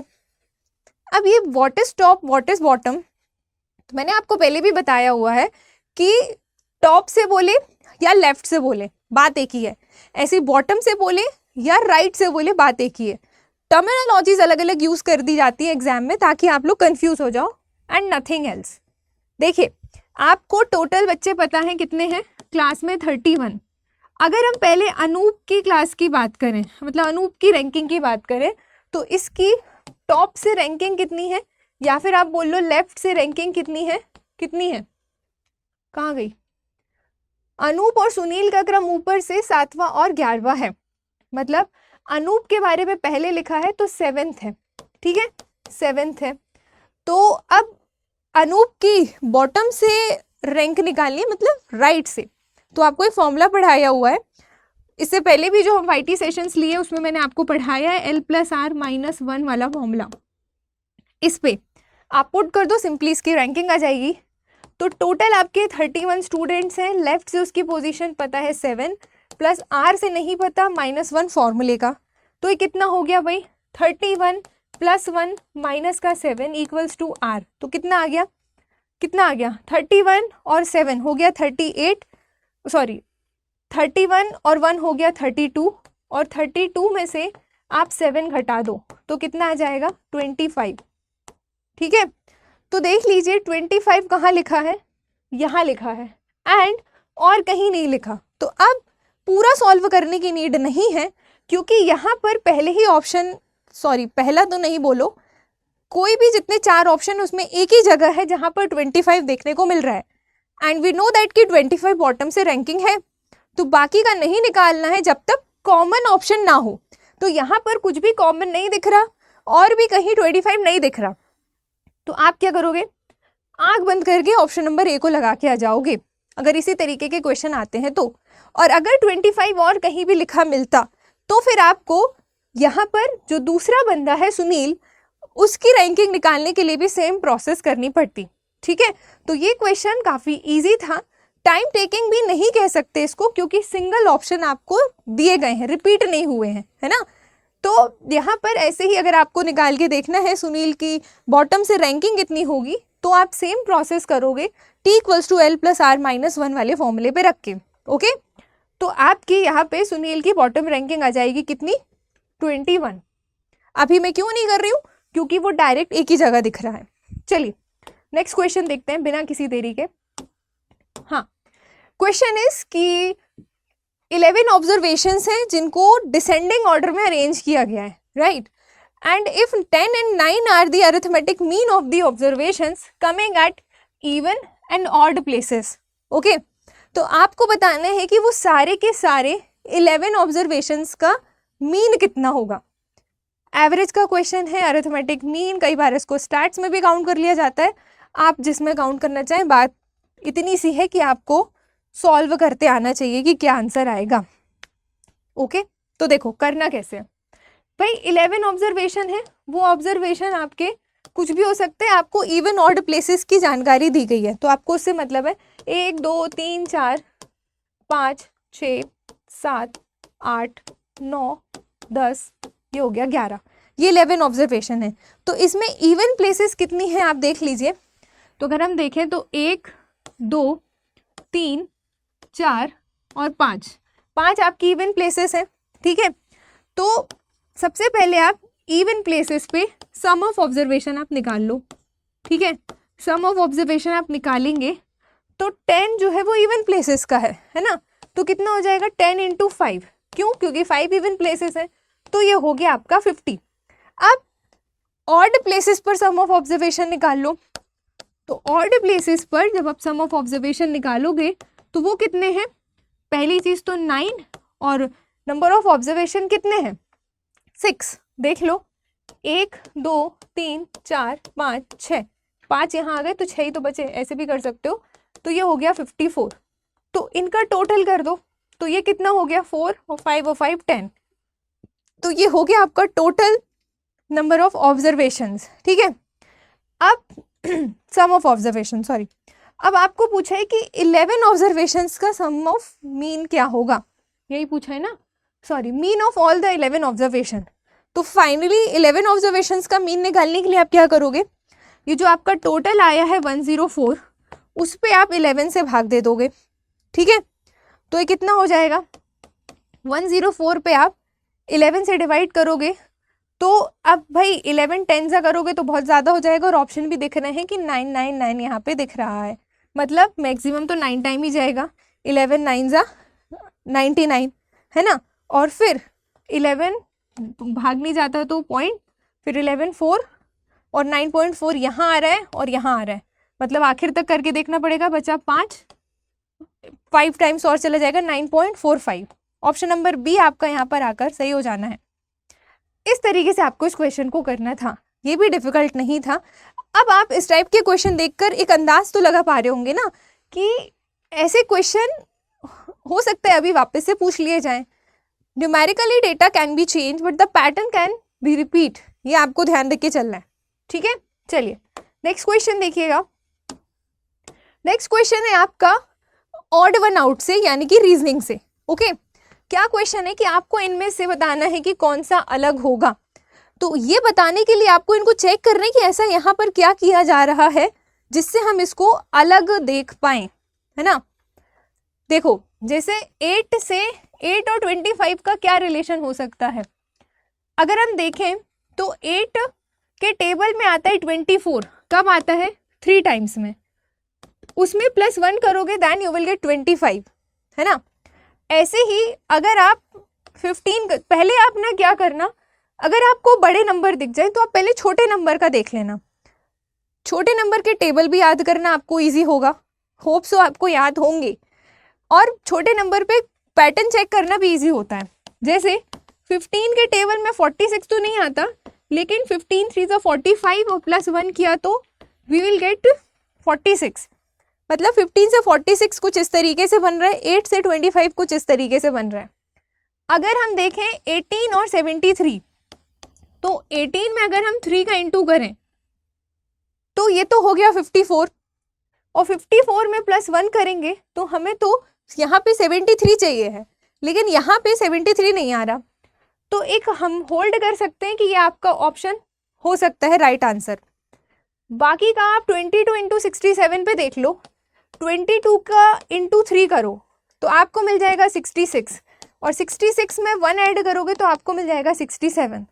अब ये what is top what is bottom, तो मैंने आपको पहले भी बताया हुआ है कि टॉप से बोले या लेफ्ट से बोले बात एक ही है, ऐसे बॉटम से बोले या राइट से बोले बात एक ही है। टर्मिनोलॉजीज अलग अलग यूज कर दी जाती है एग्जाम में ताकि आप लोग कंफ्यूज हो जाओ एंड नथिंग एल्स। देखिए आपको टोटल बच्चे पता है कितने हैं क्लास में, 31। अगर हम पहले अनूप की क्लास की बात करें, मतलब अनूप की रैंकिंग की बात करें, तो इसकी टॉप से रैंकिंग कितनी है, या फिर आप बोल लो लेफ्ट से रैंकिंग कितनी है, कितनी है, कहाँ गई? अनूप और सुनील का क्रम ऊपर से 7वां और 11वां है, मतलब अनूप के बारे में पहले लिखा है तो 7th है, ठीक है, 7th है। तो अब अनूप की बॉटम से रैंक निकालनी है, मतलब राइट से। तो आपको एक फॉर्मूला पढ़ाया हुआ है, इससे पहले भी जो हम वाईटी सेशंस लिए उसमें मैंने आपको पढ़ाया है L+R-1 वाला फॉर्मूला। इस पे आप पुट कर दो, सिंपली इसकी रैंकिंग आ जाएगी। तो टोटल आपके 31 स्टूडेंट्स हैं, लेफ्ट से उसकी पोजीशन पता है 7 प्लस R से नहीं पता -1 फॉर्मूले का, तो ये कितना हो गया भाई, 31 + 1 - का 7 = R। तो कितना आ गया, कितना आ गया, 31 और 7 हो गया 38, सॉरी 31 और 1 हो गया 32, और 32 में से आप 7 घटा दो तो कितना आ जाएगा 25, ठीक है। तो देख लीजिए 25 कहाँ लिखा है, यहाँ लिखा है, एंड और कहीं नहीं लिखा। तो अब पूरा सॉल्व करने की नीड नहीं है, क्योंकि यहाँ पर पहले ही ऑप्शन, सॉरी पहला तो नहीं बोलो, कोई भी जितने 4 ऑप्शन उसमें एक ही जगह है जहाँ पर 25 देखने को मिल रहा है, एंड वी नो दैट कि 25 बॉटम से रैंकिंग है, तो बाकी का नहीं निकालना है जब तक कॉमन ऑप्शन ना हो। तो यहाँ पर कुछ भी कॉमन नहीं दिख रहा और भी कहीं 25 नहीं दिख रहा, तो आप क्या करोगे, आंख बंद करके ऑप्शन नंबर ए को लगा के आ जाओगे अगर इसी तरीके के क्वेश्चन आते हैं तो। और अगर 25 और कहीं भी लिखा मिलता तो फिर आपको यहाँ पर जो दूसरा बंदा है सुनील, उसकी रैंकिंग निकालने के लिए भी सेम प्रोसेस करनी पड़ती, ठीक है। तो ये क्वेश्चन काफ़ी इजी था, टाइम टेकिंग भी नहीं कह सकते इसको, क्योंकि सिंगल ऑप्शन आपको दिए गए हैं, रिपीट नहीं हुए हैं, है ना। तो यहाँ पर ऐसे ही अगर आपको निकाल के देखना है सुनील की बॉटम से रैंकिंग कितनी होगी, तो आप सेम प्रोसेस करोगे T = L+R-1 वाले फॉर्मूले पे रख के, ओके। तो आपकी यहाँ पे सुनील की बॉटम रैंकिंग आ जाएगी कितनी, 21। अभी मैं क्यों नहीं कर रही हूँ, क्योंकि वो डायरेक्ट एक ही जगह दिख रहा है। चलिए नेक्स्ट क्वेश्चन देखते हैं बिना किसी देरी के। हाँ, क्वेश्चन इज कि 11 ऑब्जर्वेशंस हैं जिनको डिसेंडिंग ऑर्डर में अरेंज किया गया है, right. And if 10 and 9 are the arithmetic mean of the observations coming at even and odd places, okay. तो आपको बताना है कि वो सारे के सारे 11 ऑब्जर्वेशंस का मीन कितना होगा। एवरेज का क्वेश्चन है, अरिथमेटिक मीन, कई बार इसको स्टैट्स में भी काउंट कर लिया जाता है, आप जिसमें काउंट करना चाहें। बात इतनी सी है कि आपको सॉल्व करते आना चाहिए कि क्या आंसर आएगा, ओके। तो देखो करना कैसे भाई, 11 ऑब्जर्वेशन है, वो ऑब्जर्वेशन आपके कुछ भी हो सकते हैं, आपको इवन ऑड प्लेसेस की जानकारी दी गई है, तो आपको उससे मतलब है 1 2 3 4 5 6 7 8 9 10, ये हो गया 11, ये 11 ऑब्जर्वेशन है। तो इसमें इवन प्लेसेस कितनी है आप देख लीजिए। तो अगर हम देखें तो 1 2 3 4 और 5 आपकी इवन प्लेसेस हैं, ठीक है। तो सबसे पहले आप इवन प्लेसेस पे सम ऑफ ऑब्जर्वेशन आप निकाल लो, ठीक है। सम ऑफ ऑब्जर्वेशन आप निकालेंगे तो 10 जो है वो इवन प्लेसेस का है ना। तो कितना हो जाएगा 10 × 5, क्यों, क्योंकि 5 इवन प्लेसेस है, तो ये हो गया आपका 50। अब ऑड प्लेसेस पर सम ऑफ ऑब्जर्वेशन निकाल लो, तो ऑड प्लेसेस पर जब आप सम ऑफ ऑब्जर्वेशन निकालोगे तो वो कितने हैं, पहली चीज तो 9 और नंबर ऑफ ऑब्जर्वेशन कितने हैं 6, देख लो 1 2 3 4 5 6, 5 यहाँ आ गए तो 6 ही तो बचे, ऐसे भी कर सकते हो। तो ये हो गया 54। तो इनका टोटल कर दो, तो ये कितना हो गया 4 और 5 और 5 10। तो ये हो गया आपका टोटल नंबर ऑफ ऑब्जर्वेशंस। ठीक है, अब सम ऑफ ऑब्जर्वेशन, सॉरी, अब आपको पूछा है कि 11 ऑब्जर्वेशंस का सम ऑफ मीन क्या होगा, यही पूछा है ना, sorry, mean of all the 11 observation. तो फाइनली 11 ऑब्जर्वेशंस का मीन निकालने के लिए आप क्या करोगे, ये जो आपका टोटल आया है 104, उस पे आप 11 से भाग दे दोगे। ठीक है, तो ये कितना हो जाएगा, 104 पे आप 11 से डिवाइड करोगे, तो अब भाई 11 10 से करोगे तो बहुत ज़्यादा हो जाएगा, और ऑप्शन भी दिख रहे हैं कि 999 यहाँ पे दिख रहा है, मतलब मैक्सिमम तो 9 टाइम ही जाएगा। 11 9 जा 99 है ना, और फिर 11 भाग नहीं जाता तो पॉइंट, फिर 11 4 और 9.4 यहाँ आ रहा है और यहाँ आ रहा है, मतलब आखिर तक करके देखना पड़ेगा, बचा 5 टाइम्स और चला जाएगा 9.45। ऑप्शन नंबर बी आपका यहाँ पर आकर सही हो जाना है। इस तरीके से आपको इस क्वेश्चन को करना था, ये भी डिफिकल्ट नहीं था। अब आप इस टाइप के क्वेश्चन देखकर एक अंदाज तो लगा पा रहे होंगे ना कि ऐसे क्वेश्चन हो सकता है अभी वापस से पूछ लिए जाएं। Numerically data can be change but the pattern can be repeat, ये आपको ध्यान रख के चलना है। ठीक है, चलिए नेक्स्ट क्वेश्चन देखिएगा। नेक्स्ट क्वेश्चन है आपका ऑड वन आउट से, यानी कि रीजनिंग से। ओके, क्या क्वेश्चन है कि आपको इनमें से बताना है कि कौन सा अलग होगा। तो ये बताने के लिए आपको इनको चेक करना है कि ऐसा यहाँ पर क्या किया जा रहा है जिससे हम इसको अलग देख पाएं, है ना। देखो, जैसे 8 और 25 का क्या रिलेशन हो सकता है, अगर हम देखें तो 8 के टेबल में आता है 24, कब आता है 3 टाइम्स में, उसमें +1 करोगे देन यू विल गेट 25, है ना। ऐसे ही अगर आप 15, पहले आप ना क्या करना, अगर आपको बड़े नंबर दिख जाए तो आप पहले छोटे नंबर का देख लेना, छोटे नंबर के टेबल भी याद करना आपको इजी होगा, होप सो आपको याद होंगे, और छोटे नंबर पे पैटर्न चेक करना भी इजी होता है। जैसे 15 के टेबल में 46 तो नहीं आता, लेकिन 15 3 45 और +1 किया तो वी विल गेट 46, मतलब 15 से 46 कुछ इस तरीके से बन रहा है, 8 से 25 कुछ इस तरीके से बन रहा है। अगर हम देखें 18 और 73, तो 18 में अगर हम 3 का इंटू करें तो ये तो हो गया 54, और 54 में +1 करेंगे तो हमें तो यहाँ पे 73 चाहिए है, लेकिन यहाँ पे 73 नहीं आ रहा, तो एक हम होल्ड कर सकते हैं कि ये आपका ऑप्शन हो सकता है राइट आंसर। बाकी का आप 22 इंटू 67 पे देख लो, 22 का इंटू 3 करो तो आपको मिल जाएगा 66, और 66 में 1 ऐड करोगे तो आपको मिल जाएगा 67।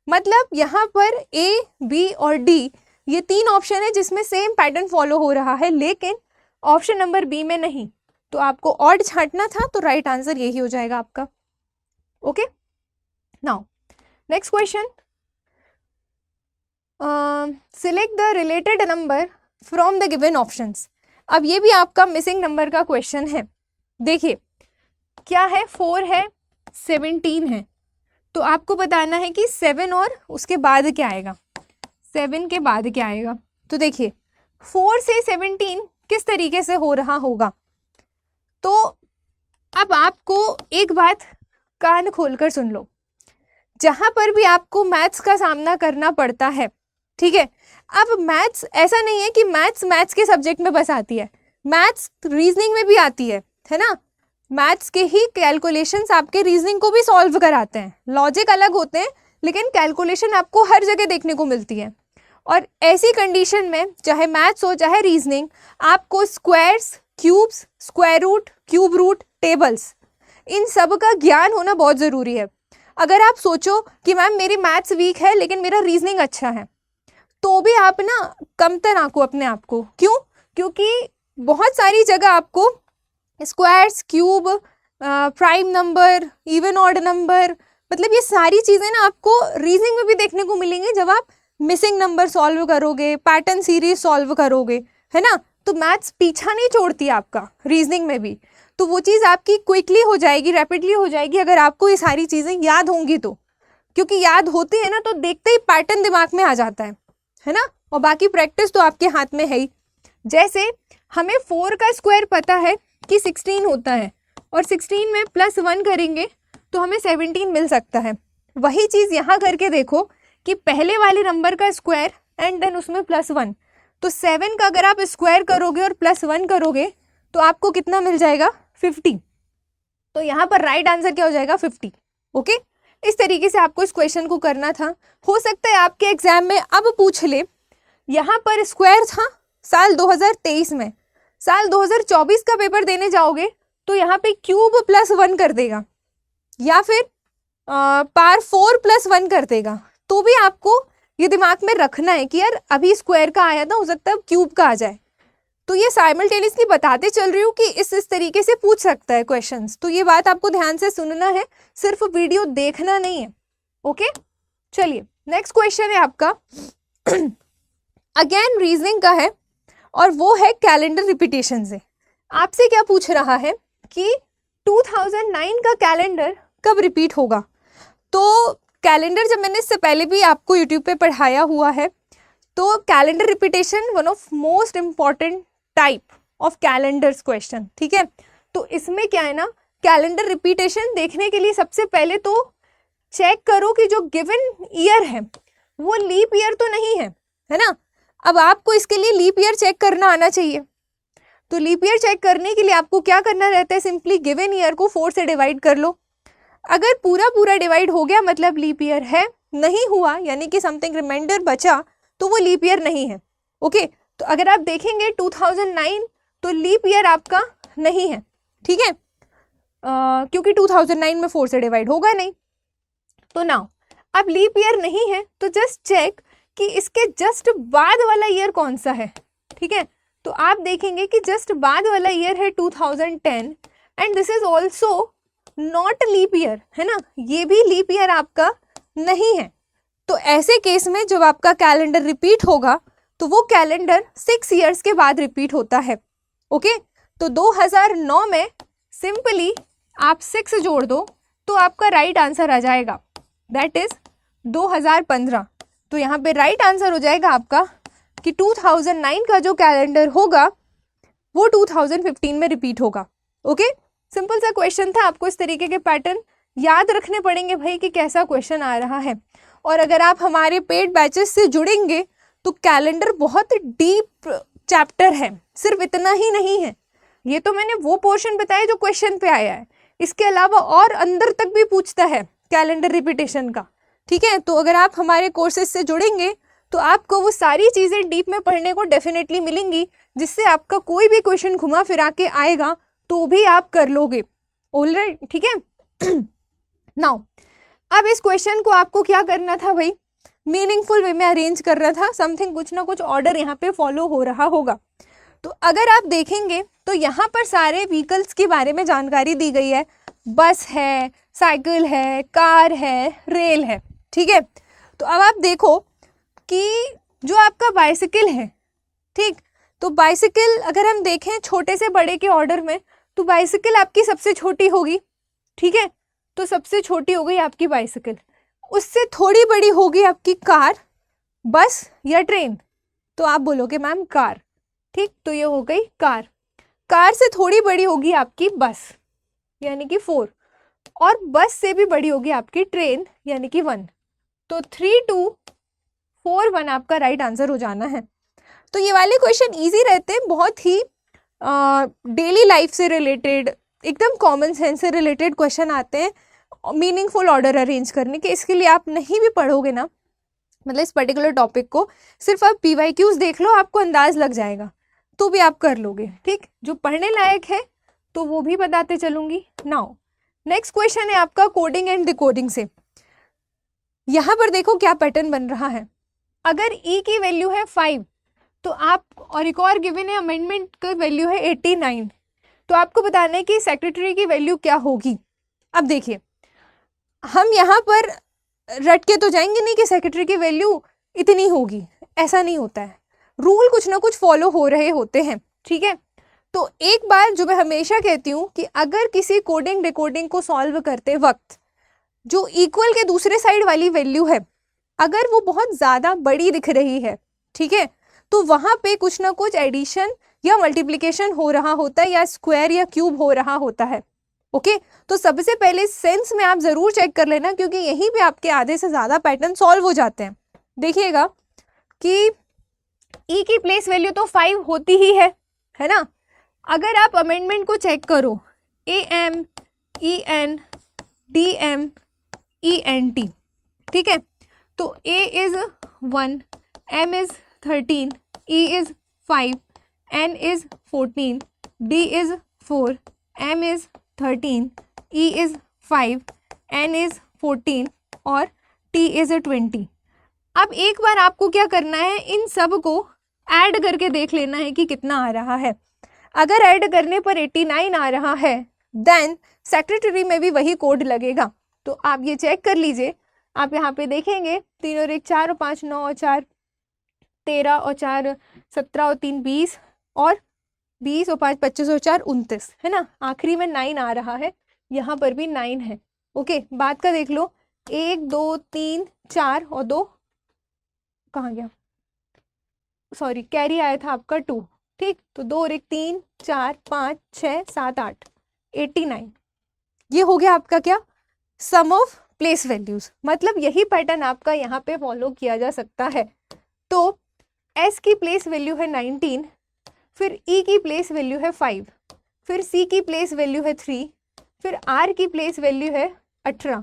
मतलब यहाँ पर A, B और D ये 3 ऑप्शन है जिसमें सेम पैटर्न फॉलो हो रहा है, लेकिन ऑप्शन नंबर बी में नहीं, तो आपको ऑड छांटना था, तो राइट आंसर यही हो जाएगा आपका। Okay, now next question, select the related number from the given options. अब ये भी आपका मिसिंग नंबर का क्वेश्चन है। देखिए क्या है, 4 है, 17 है, तो आपको बताना है कि 7 और उसके बाद क्या आएगा, 7 के बाद क्या आएगा। तो देखिए 4 से 17 किस तरीके से हो रहा होगा, तो अब आपको एक बात कान खोलकर सुन लो, जहां पर भी आपको मैथ्स का सामना करना पड़ता है, ठीक है, अब मैथ्स ऐसा नहीं है कि मैथ्स के सब्जेक्ट में बस आती है, मैथ्स रीजनिंग में भी आती है ना। मैथ्स के ही कैलकुलेशंस आपके रीजनिंग को भी सॉल्व कराते हैं, लॉजिक अलग होते हैं लेकिन कैलकुलेशन आपको हर जगह देखने को मिलती है। और ऐसी कंडीशन में चाहे मैथ्स हो चाहे रीजनिंग, आपको squares, cubes, square root, cube root, tables, इन सब का ज्ञान होना बहुत ज़रूरी है। अगर आप सोचो कि मैम मेरी मैथ्स वीक है लेकिन मेरा रीजनिंग अच्छा है, तो भी आप ना कमतर आंको अपने आप को। क्यों? क्योंकि बहुत सारी जगह आपको squares, cube, prime number, even odd number, मतलब ये सारी चीज़ें ना आपको रीजनिंग में भी देखने को मिलेंगी जब आप मिसिंग नंबर सॉल्व करोगे, पैटर्न सीरीज सॉल्व करोगे, है ना। तो मैथ्स पीछा नहीं छोड़ती आपका रीजनिंग में भी, तो वो चीज़ आपकी क्विकली हो जाएगी, रैपिडली हो जाएगी अगर आपको ये सारी चीज़ें याद होंगी तो। क्योंकि याद होती है ना तो देखते ही पैटर्न दिमाग में आ जाता है ना। और बाकी प्रैक्टिस तो आपके हाथ में है ही। जैसे हमें 4 का स्क्वायर पता है कि 16 होता है, और 16 में +1 करेंगे तो हमें 17 मिल सकता है। वही चीज़ यहाँ करके देखो कि पहले वाले नंबर का स्क्वायर एंड देन उसमें +1, तो 7 का अगर आप स्क्वायर करोगे और +1 करोगे तो आपको कितना मिल जाएगा? 50। तो यहाँ पर राइट आंसर क्या हो जाएगा? 50। ओके, इस तरीके से आपको इस क्वेश्चन को करना था। हो सकता है आपके एग्जाम में अब पूछ ले, यहाँ पर स्क्वायर था साल 2023 में, साल 2024 का पेपर देने जाओगे तो यहाँ पे क्यूब +1 कर देगा, या फिर पावर 4 +1 कर देगा। तो भी आपको ये दिमाग में रखना है कि यार अभी स्क्वायर का आया था, हो सकता है क्यूब का आ जाए। तो ये साइमल्टेनियसली बताते चल रही हूँ कि इस तरीके से पूछ सकता है क्वेश्चंस। तो ये बात आपको ध्यान से सुनना है, सिर्फ वीडियो देखना नहीं है। ओके, चलिए नेक्स्ट क्वेश्चन है आपका अगेन रीजनिंग का है, और वो है कैलेंडर रिपीटेशन से। आपसे क्या पूछ रहा है कि 2009 का कैलेंडर कब रिपीट होगा। तो कैलेंडर जब मैंने इससे पहले भी आपको यूट्यूब पे पढ़ाया हुआ है, तो calendar repetition one of most important type of calendars question, ठीक है। तो इसमें क्या है ना, कैलेंडर रिपीटेशन देखने के लिए सबसे पहले तो चेक करो कि जो गिवन ईयर है वो लीप ईयर तो नहीं है ना। अब आपको इसके लिए लीप ईयर चेक करना आना चाहिए। तो लीप ईयर चेक करने के लिए आपको क्या करना रहता है, सिंपली गिवन ईयर को 4 से डिवाइड कर लो। अगर पूरा डिवाइड हो गया मतलब लीप ईयर है, नहीं हुआ यानी कि समथिंग रिमाइंडर बचा तो वो लीप ईयर नहीं है। ओके, तो अगर आप देखेंगे 2009 तो लीप ईयर आपका नहीं है, ठीक है, क्योंकि 2009 में 4 से डिवाइड होगा नहीं। तो नाउ अब लीप ईयर नहीं है तो जस्ट चेक कि इसके जस्ट बाद वाला ईयर कौन सा है, ठीक है। तो आप देखेंगे कि जस्ट बाद वाला ईयर है 2010 and this is also not leap year, है ना, ये भी लीप ईयर आपका नहीं है। तो ऐसे केस में जब आपका कैलेंडर रिपीट होगा तो वो कैलेंडर 6 ईयर्स के बाद रिपीट होता है। ओके, तो 2009 में सिंपली आप 6 जोड़ दो तो आपका राइट आंसर आ जाएगा, दैट इज 2015। तो यहाँ पे राइट आंसर हो जाएगा आपका कि 2009 का जो कैलेंडर होगा वो 2015 में रिपीट होगा। ओके, सिंपल सा क्वेश्चन था। आपको इस तरीके के पैटर्न याद रखने पड़ेंगे भाई कि कैसा क्वेश्चन आ रहा है। और अगर आप हमारे पेड बैचेस से जुड़ेंगे तो कैलेंडर बहुत डीप चैप्टर है, सिर्फ इतना ही नहीं है। ये तो मैंने वो पोर्शन बताया जो क्वेश्चन पे आया है, इसके अलावा और अंदर तक भी पूछता है कैलेंडर रिपीटेशन का, ठीक है। तो अगर आप हमारे कोर्सेज से जुड़ेंगे तो आपको वो सारी चीज़ें डीप में पढ़ने को डेफिनेटली मिलेंगी, जिससे आपका कोई भी क्वेश्चन घुमा फिरा के आएगा तो भी आप कर लोगे। ऑलराइट, ठीक है। नाउ अब इस क्वेश्चन को आपको क्या करना था भाई, मीनिंगफुल वे में अरेंज करना था, समथिंग कुछ ना कुछ ऑर्डर यहाँ पे फॉलो हो रहा होगा। तो अगर आप देखेंगे तो यहाँ पर सारे व्हीकल्स के बारे में जानकारी दी गई है, बस है, साइकिल है, कार है, रेल है, ठीक है। तो अब आप देखो कि जो आपका बाइसिकल है, ठीक, तो बाइसिकल अगर हम देखें छोटे से बड़े के ऑर्डर में तो बाइसिकल आपकी सबसे छोटी होगी, ठीक है। तो सबसे छोटी हो गई आपकी बाइसिकल, उससे थोड़ी बड़ी होगी आपकी कार, बस या ट्रेन। तो आप बोलोगे मैम कार, ठीक, तो ये हो गई कार। कार से थोड़ी बड़ी होगी आपकी बस यानी कि 4, और बस से भी बड़ी होगी आपकी ट्रेन यानी कि 1। तो 3, 2, 4, 1 आपका राइट आंसर हो जाना है। तो ये वाले क्वेश्चन इजी रहते हैं, बहुत ही डेली लाइफ से रिलेटेड, एकदम कॉमन सेंस से रिलेटेड क्वेश्चन आते हैं मीनिंगफुल ऑर्डर अरेंज करने के। इसके लिए आप नहीं भी पढ़ोगे ना, मतलब इस पर्टिकुलर टॉपिक को, सिर्फ आप PYQs देख लो, आपको अंदाज लग जाएगा, तो भी आप कर लोगे, ठीक। जो पढ़ने लायक है तो वो भी बताते चलूंगी। नाउ नेक्स्ट क्वेश्चन है आपका कोडिंग एंड डिकोडिंग से। यहाँ पर देखो क्या पैटर्न बन रहा है। अगर E की वैल्यू है 5 तो आप, और एक और गिवन है अमेंडमेंट का वैल्यू है 89, तो आपको बताना है कि सेक्रेटरी की वैल्यू क्या होगी। अब देखिए, हम यहाँ पर रट के तो जाएंगे नहीं कि सेक्रेटरी की वैल्यू इतनी होगी, ऐसा नहीं होता है, रूल कुछ ना कुछ फॉलो हो रहे होते हैं, ठीक है। तो एक बार जो मैं हमेशा कहती हूँ कि अगर किसी कोडिंग डिकोडिंग को सॉल्व करते वक्त जो इक्वल के दूसरे साइड वाली वैल्यू है अगर वो बहुत ज़्यादा बड़ी दिख रही है, ठीक है, तो वहाँ पे कुछ ना कुछ एडिशन या मल्टीप्लिकेशन हो रहा होता है या स्क्वायर या क्यूब हो रहा होता है। ओके, तो सबसे पहले सेंस में आप ज़रूर चेक कर लेना, क्योंकि यहीं पे आपके आधे से ज़्यादा पैटर्न सॉल्व हो जाते हैं। देखिएगा कि ई की प्लेस वैल्यू तो 5 होती ही है ना। अगर आप अमेंडमेंट को चेक करो, AM, EN, DM, ENT, ठीक है, तो A is 1, M is 13, E is 5, N is 14, D is 4, M is 13, E is 5, N is 14 और T इज 20। अब एक बार आपको क्या करना है, इन सब को ऐड करके देख लेना है कि कितना आ रहा है। अगर ऐड करने पर 89 आ रहा है देन सेक्रेटरी में भी वही कोड लगेगा। तो आप ये चेक कर लीजिए, आप यहाँ पे देखेंगे 3 और 1 4 और 5 9 और 4 13 और 4 17 और 3 20 और 20 और 5 25 और 4 29, है ना। आखिरी में 9 आ रहा है, यहाँ पर भी 9 है। ओके, बाद का देख लो, 1 2 3 4 और 2 कहाँ गया, सॉरी कैरी आया था आपका 2, ठीक, तो 2 और 1 3 4 5 6 7 8 89। ये हो गया आपका क्या, सम ऑफ प्लेस वैल्यूज। मतलब यही पैटर्न आपका यहाँ पे फॉलो किया जा सकता है। तो S की प्लेस वैल्यू है 19, फिर E की प्लेस वैल्यू है 5, फिर C की प्लेस वैल्यू है 3, फिर R की प्लेस वैल्यू है 18,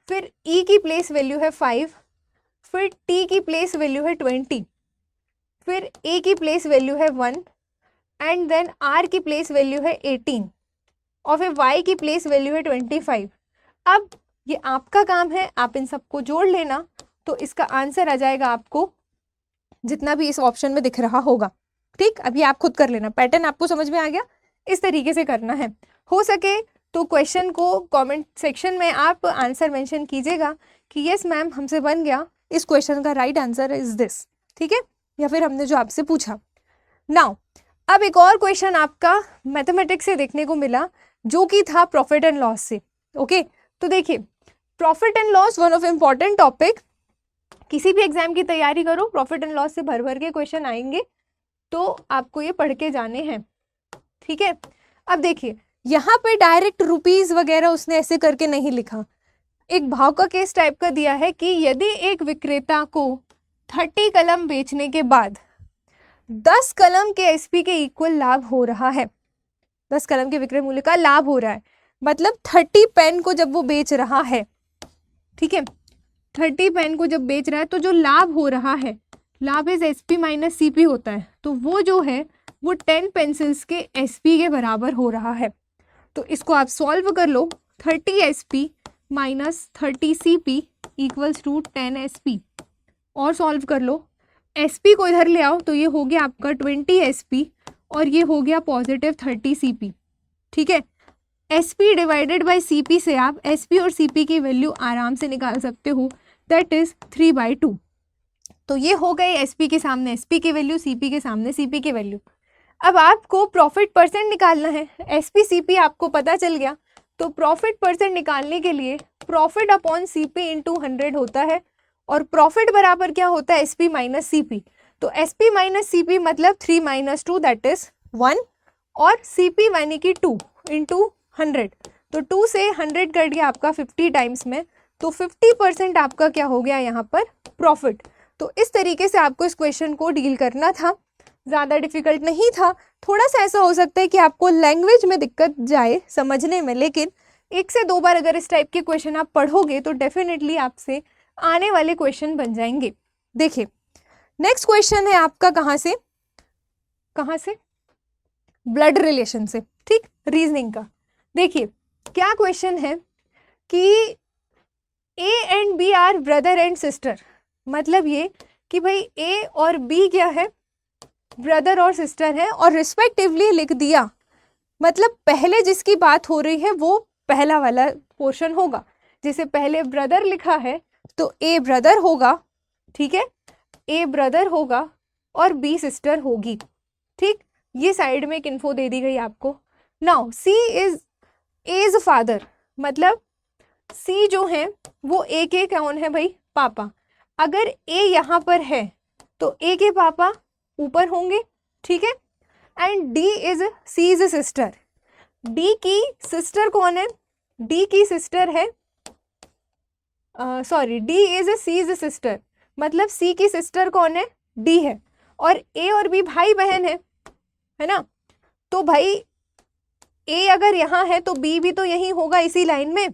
फिर E की प्लेस वैल्यू है 5, फिर T की प्लेस वैल्यू है 20, फिर A की प्लेस वैल्यू है 1 एंड देन R की प्लेस वैल्यू है 18 और फिर Y की प्लेस वैल्यू है 25। अब ये आपका काम है, आप इन सबको जोड़ लेना, तो इसका आंसर आ जाएगा आपको जितना भी इस ऑप्शन में दिख रहा होगा। ठीक, अभी आप खुद कर लेना, पैटर्न आपको समझ में आ गया, इस तरीके से करना है। हो सके तो क्वेश्चन को कमेंट सेक्शन में आप आंसर मेंशन कीजिएगा कि यस मैम हमसे बन गया, इस क्वेश्चन का राइट आंसर इज दिस, ठीक है, या फिर हमने जो आपसे पूछा। नाउ अब एक और क्वेश्चन आपका मैथमेटिक्स से देखने को मिला जो कि था प्रॉफिट एंड लॉस से। ओके, तो देखिए profit and loss one of important topic, किसी भी एग्जाम की तैयारी करो प्रॉफिट एंड लॉस से भर भर के क्वेश्चन आएंगे, तो आपको ये पढ़ के जाने हैं, ठीक है। अब देखिए यहाँ पे डायरेक्ट रुपीज वगैरह उसने ऐसे करके नहीं लिखा, एक भाव का केस टाइप का दिया है कि यदि एक विक्रेता को 30 कलम बेचने के बाद 10 कलम के एसपी के इक्वल लाभ हो रहा है, 10 कलम के विक्रय मूल्य का लाभ हो रहा है, मतलब 30 पेन को जब वो बेच रहा है, ठीक है, 30 पेन को जब बेच रहा है तो जो लाभ हो रहा है, लाभ इज एसपी माइनस सीपी होता है, तो वो जो है वो 10 पेंसिल्स के एसपी के बराबर हो रहा है। तो इसको आप सॉल्व कर लो, 30 SP minus 30 CP equals to 10 SP, और सॉल्व कर लो, एसपी को इधर ले आओ तो ये हो गया आपका 20 एसपी और ये हो गया पॉजिटिव 30 सीपी, ठीक है। एसपी डिवाइडेड बाय सीपी से आप एसपी और सीपी की वैल्यू आराम से निकाल सकते हो, दैट इज 3/2। तो ये हो गए एसपी के सामने एसपी की वैल्यू, सीपी के सामने सीपी की वैल्यू। अब आपको प्रॉफिट परसेंट निकालना है, एसपी सीपी आपको पता चल गया, तो प्रॉफिट परसेंट निकालने के लिए प्रॉफिट अपॉन सीपी इंटू 100 होता है, और प्रॉफिट बराबर क्या होता है, एसपी माइनस सीपी। तो एसपी माइनस सीपी मतलब 3 - 2 दैट इज 1, और सीपी यानी कि 2 इंटू 100, तो 2 से 100 कट गया आपका 50 टाइम्स में, तो 50% आपका क्या हो गया यहाँ पर प्रॉफिट। तो इस तरीके से आपको इस क्वेश्चन को डील करना था, ज़्यादा डिफिकल्ट नहीं था। थोड़ा सा ऐसा हो सकता है कि आपको लैंग्वेज में दिक्कत जाए समझने में, लेकिन 1 से 2 बार अगर इस टाइप के क्वेश्चन आप पढ़ोगे तो डेफिनेटली आपसे आने वाले क्वेश्चन बन जाएंगे। देखिए नेक्स्ट क्वेश्चन है आपका कहाँ से, ब्लड रिलेशन से, ठीक, रीजनिंग का। देखिए क्या क्वेश्चन है कि A and B are brother and sister, मतलब ये कि भाई ए और बी क्या है, ब्रदर और सिस्टर है, और रिस्पेक्टिवली लिख दिया, मतलब पहले जिसकी बात हो रही है वो पहला वाला पोर्शन होगा। जैसे पहले ब्रदर लिखा है तो ए ब्रदर होगा, ठीक है, ए ब्रदर होगा और बी सिस्टर होगी, ठीक। ये साइड में एक इन्फो दे दी गई आपको। नाउ सी इज फादर, मतलब सी जो है वो ए के कौन है भाई, पापा। अगर ए यहाँ पर है तो ए के पापा ऊपर होंगे, ठीक है। And D is C is sister, D की सिस्टर कौन है, डी की सिस्टर है, sorry D is C is sister, मतलब सी की सिस्टर कौन है, डी है। और ए और बी भाई बहन है ना। तो भाई ए अगर यहाँ है तो बी भी तो यहीं होगा इसी लाइन में।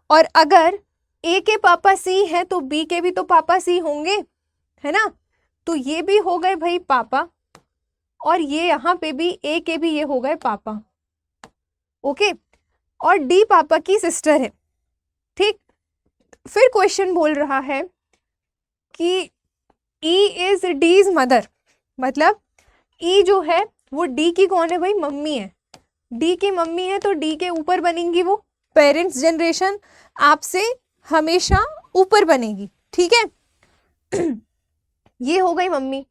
और अगर ए के पापा सी है तो बी के भी तो पापा सी होंगे, है ना। तो ये भी हो गए भाई पापा, और ये यहाँ पे भी ए के भी ये हो गए पापा, ओके। और डी पापा की सिस्टर है, ठीक। फिर क्वेश्चन बोल रहा है कि ई इज डीज मदर, मतलब ई जो है वो डी की कौन है भाई, मम्मी है। डी की मम्मी है तो डी के ऊपर बनेंगी वो, पेरेंट्स जनरेशन आपसे हमेशा ऊपर बनेगी, ठीक है। ये हो गई मम्मी।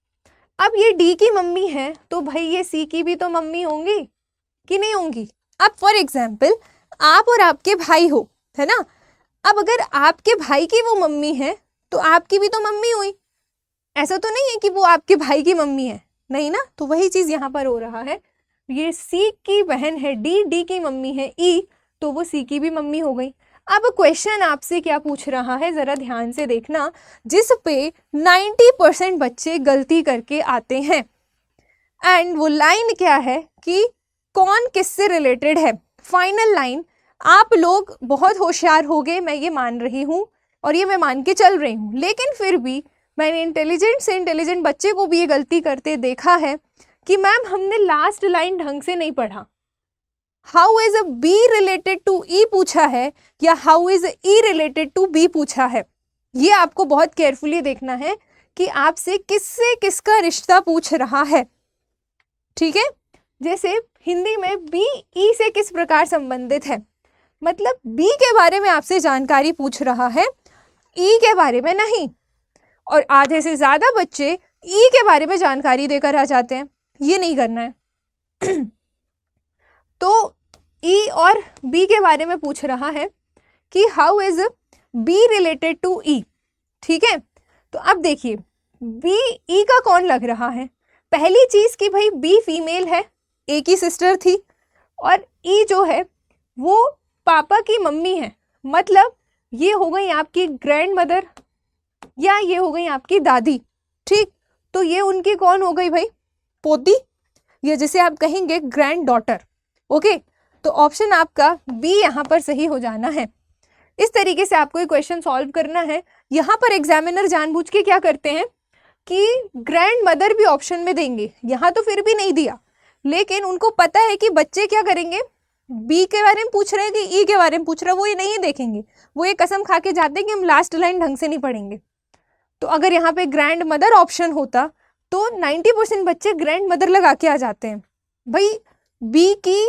अब ये डी की मम्मी है तो भाई ये सी की भी तो मम्मी होंगी कि नहीं होंगी। अब फॉर एग्जाम्पल आप और आपके भाई हो, है ना। अब अगर आपके भाई की वो मम्मी है तो आपकी भी तो मम्मी हुई, ऐसा तो नहीं है कि वो आपके भाई की मम्मी है, नहीं ना। तो वही चीज यहाँ पर हो रहा है, ये सी की बहन है डी, डी की मम्मी है ई, तो वो सी की भी मम्मी हो गई। अब क्वेश्चन आपसे क्या पूछ रहा है जरा ध्यान से देखना, जिस पे 90% बच्चे गलती करके आते हैं। एंड वो लाइन क्या है कि कौन किससे रिलेटेड है। फाइनल लाइन, आप लोग बहुत होशियार हो गए, मैं ये मान रही हूँ और ये मैं मान के चल रही हूँ, लेकिन फिर भी मैंने इंटेलिजेंट से इंटेलिजेंट बच्चे को भी ये गलती करते देखा है कि मैम हमने लास्ट लाइन ढंग से नहीं पढ़ा। How is a B related to E पूछा है या how is E related to B पूछा है। ये आपको बहुत केयरफुली देखना है कि आपसे किससे किसका रिश्ता पूछ रहा है, ठीक है। जैसे हिंदी में बी ई से किस प्रकार संबंधित है, मतलब बी के बारे में आपसे जानकारी पूछ रहा है, ई के बारे में नहीं। और आधे से ज्यादा बच्चे ई के बारे में जानकारी देकर आ जाते हैं, ये नहीं करना है। तो ई और बी के बारे में पूछ रहा है कि how is B related to E, ठीक है। तो अब देखिए बी ई का कौन लग रहा है, पहली चीज कि भाई बी फीमेल है, ए की सिस्टर थी, और ई जो है वो पापा की मम्मी है, मतलब ये हो गई आपकी ग्रैंड मदर या ये हो गई आपकी दादी, ठीक। तो ये उनकी कौन हो गई भाई, पोती, या जिसे आप कहेंगे ग्रैंड डॉटर, ओके। तो ऑप्शन आपका बी यहाँ पर सही हो जाना है। इस तरीके से आपको ये क्वेश्चन सॉल्व करना है। यहाँ पर एग्जामिनर जानबूझ के क्या करते हैं कि ग्रैंड मदर भी ऑप्शन में देंगे, यहाँ तो फिर भी नहीं दिया, लेकिन उनको पता है कि बच्चे क्या करेंगे, बी के बारे में पूछ रहे हैं कि ई के बारे में पूछ रहा है, वो ये नहीं देखेंगे, वो ये कसम खा के जाते हैं कि हम लास्ट लाइन ढंग से नहीं पढ़ेंगे। तो अगर यहाँ पे ग्रैंड मदर ऑप्शन होता तो 90% बच्चे ग्रैंड मदर लगा के आ जाते हैं। भाई बी की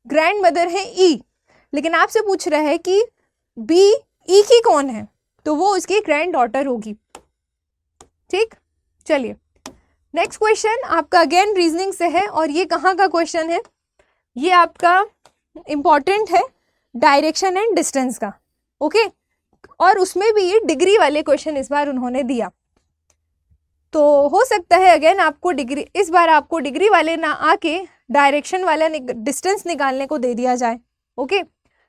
ग्रैंड मदर है ई, लेकिन आपसे पूछ रहा है कि बी ई की कौन है, तो वो उसकी ग्रैंड डॉटर होगी, ठीक। चलिए नेक्स्ट क्वेश्चन आपका अगेन रीजनिंग से है, और ये कहाँ का क्वेश्चन है, ये आपका इंपॉर्टेंट है डायरेक्शन एंड डिस्टेंस का, ओके। और उसमें भी ये डिग्री वाले क्वेश्चन इस बार उन्होंने दिया, तो हो सकता है अगेन आपको डिग्री, इस बार आपको डिग्री वाले ना आके डायरेक्शन वाला डिस्टेंस निकालने को दे दिया जाए, ओके।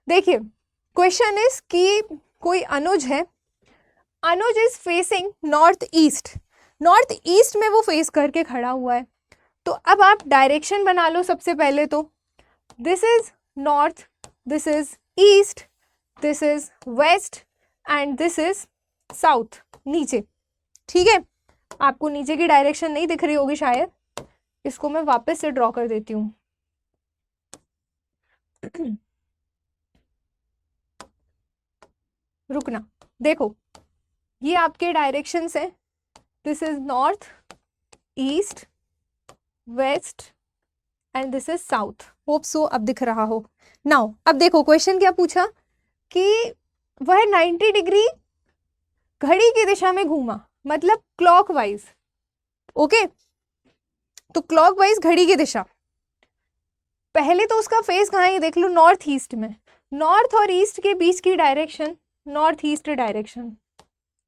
देखिए क्वेश्चन इज कि कोई अनुज है, Anuj is facing north east, north east में वो फेस करके खड़ा हुआ है। तो अब आप डायरेक्शन बना लो सबसे पहले, तो this is north, this is east, this is west and this is south, नीचे, ठीक है। आपको नीचे की डायरेक्शन नहीं दिख रही होगी शायद, इसको मैं वापस से ड्रॉ कर देती हूँ। रुकना, देखो ये आपके डायरेक्शंस हैं, this is north, east, west and this is south. Hope so अब दिख रहा हो। नाउ अब देखो क्वेश्चन क्या पूछा कि वह 90 डिग्री घड़ी की दिशा में घूमा, मतलब क्लॉकवाइज, ओके। तो क्लॉकवाइज घड़ी की दिशा, पहले तो उसका फेस कहाँ है, देख लो नॉर्थ ईस्ट में, नॉर्थ और ईस्ट के बीच की डायरेक्शन नॉर्थ ईस्ट डायरेक्शन,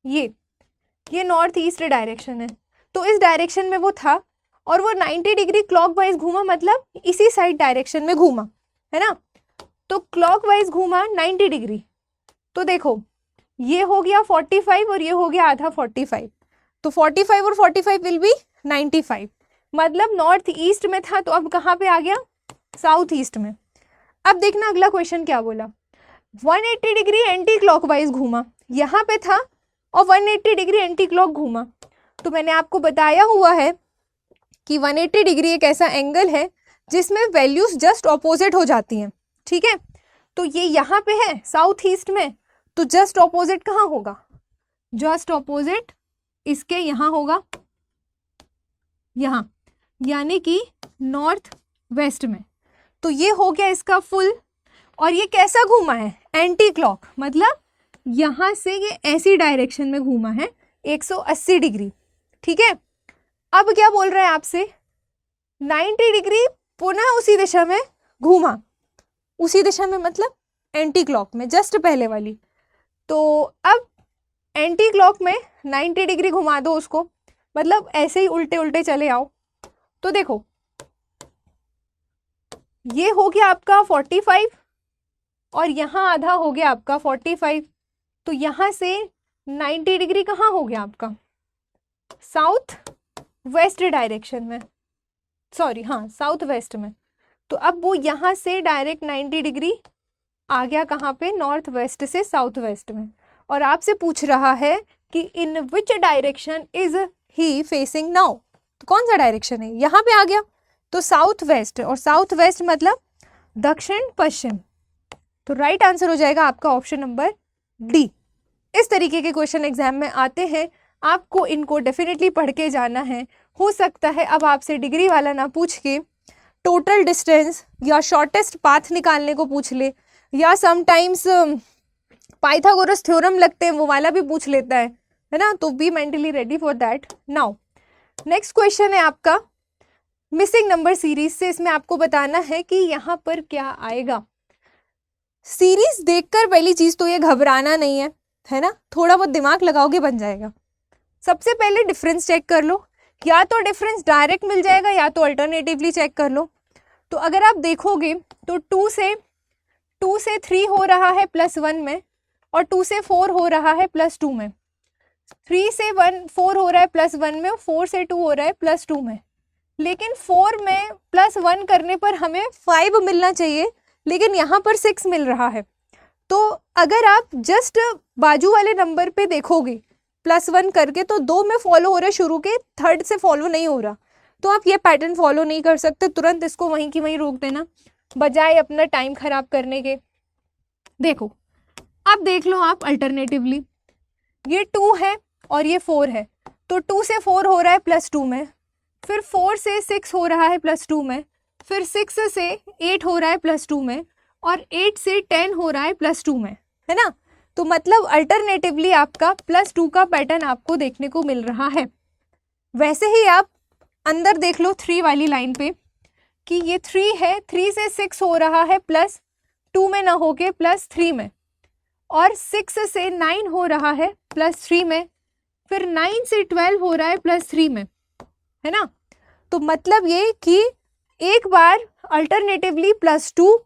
ये नॉर्थ ईस्ट डायरेक्शन है। तो इस डायरेक्शन में वो था और वो 90 डिग्री क्लॉकवाइज घूमा, मतलब इसी साइड डायरेक्शन में घूमा, है ना। तो क्लॉकवाइज घूमा 90 डिग्री। तो देखो ये हो गया 45 और ये हो गया आधा 45, तो 45 और 45 विल बी 95, मतलब नॉर्थ ईस्ट में था तो अब कहाँ पे आ गया, साउथ ईस्ट में। अब देखना अगला क्वेश्चन क्या बोला, 180 डिग्री एंटी क्लॉकवाइज घूमा, यहाँ पे था और 180 डिग्री एंटी क्लॉक घूमा। तो मैंने आपको बताया हुआ है कि 180 डिग्री एक ऐसा एंगल है जिसमें वैल्यूज जस्ट ऑपोजिट हो जाती हैं, ठीक है। तो ये यहाँ पे है साउथ ईस्ट में, तो जस्ट ऑपोजिट कहाँ होगा, जस्ट ऑपोजिट इसके यहाँ होगा, यहाँ, यानी कि नॉर्थ वेस्ट में। तो ये हो गया इसका फुल, और ये कैसा घूमा है, एंटी क्लॉक, मतलब यहाँ से ये ऐसी डायरेक्शन में घूमा है 180 डिग्री, ठीक है। अब क्या बोल रहा है आपसे, 90 डिग्री पुनः उसी दिशा में घूमा, उसी दिशा में मतलब एंटी क्लॉक में, जस्ट पहले वाली। तो अब एंटी क्लॉक में 90 डिग्री घुमा दो उसको, मतलब ऐसे ही उल्टे उल्टे चले आओ। तो देखो ये हो गया आपका 45 और यहाँ आधा हो गया आपका 45, तो यहाँ से 90 डिग्री कहाँ हो गया आपका, साउथ वेस्ट डायरेक्शन में, सॉरी हाँ साउथ वेस्ट में। तो अब वो यहाँ से डायरेक्ट 90 डिग्री आ गया कहाँ पे, नॉर्थ वेस्ट से साउथ वेस्ट में। और आपसे पूछ रहा है कि in which direction is he facing now, तो कौन सा डायरेक्शन है, यहाँ पे आ गया, तो साउथ वेस्ट, और साउथ वेस्ट मतलब दक्षिण पश्चिम। तो राइट आंसर हो जाएगा आपका ऑप्शन नंबर डी। इस तरीके के क्वेश्चन एग्जाम में आते हैं, आपको इनको डेफिनेटली पढ़ के जाना है। हो सकता है अब आपसे डिग्री वाला ना पूछ के टोटल डिस्टेंस या शॉर्टेस्ट पाथ निकालने को पूछ ले, या समटाइम्स पाइथागोरस थ्योरम लगते हैं वो वाला भी पूछ लेता है ना। तो be mentally ready for that. Now next question है आपका मिसिंग नंबर सीरीज से। इसमें आपको बताना है कि यहाँ पर क्या आएगा। सीरीज देखकर पहली चीज तो ये घबराना नहीं है ना, थोड़ा बहुत दिमाग लगाओगे बन जाएगा। सबसे पहले डिफरेंस चेक कर लो, या तो डिफरेंस डायरेक्ट मिल जाएगा या तो अल्टरनेटिवली चेक कर लो। तो अगर आप देखोगे तो 2 से 3 हो रहा है +1 में, और 2 से 4 हो रहा है +2 में। 3 से 4 हो रहा है +1 में, और 4 से 2 हो रहा है +2 में। लेकिन 4 में +1 करने पर हमें 5 मिलना चाहिए, लेकिन यहाँ पर 6 मिल रहा है। तो अगर आप जस्ट बाजू वाले नंबर पे देखोगे +1 करके, तो 2 में फॉलो हो रहा है शुरू के, 3rd से फॉलो नहीं हो रहा। तो आप ये पैटर्न फॉलो नहीं कर सकते, तुरंत इसको वहीं की वहीं रोक देना बजाय अपना टाइम खराब करने के। देखो अब देख लो आप अल्टरनेटिवली, ये 2 है और ये 4 है, तो 2 से 4 हो रहा है +2 में, फिर 4 से 6 हो रहा है +2 में, फिर 6 से 8 हो रहा है +2 में, और 8 से 10 हो रहा है +2 में, है ना। तो मतलब अल्टरनेटिवली आपका +2 का पैटर्न आपको देखने को मिल रहा है। वैसे ही आप अंदर देख लो 3 वाली लाइन पे कि ये 3 है, 3 से 6 हो रहा है +2 में ना होके +3 में, और 6 से 9 हो रहा है +3 में, फिर 9 से 12 हो रहा है +3 में, है ना। तो मतलब ये कि एक बार अल्टरनेटिवली +2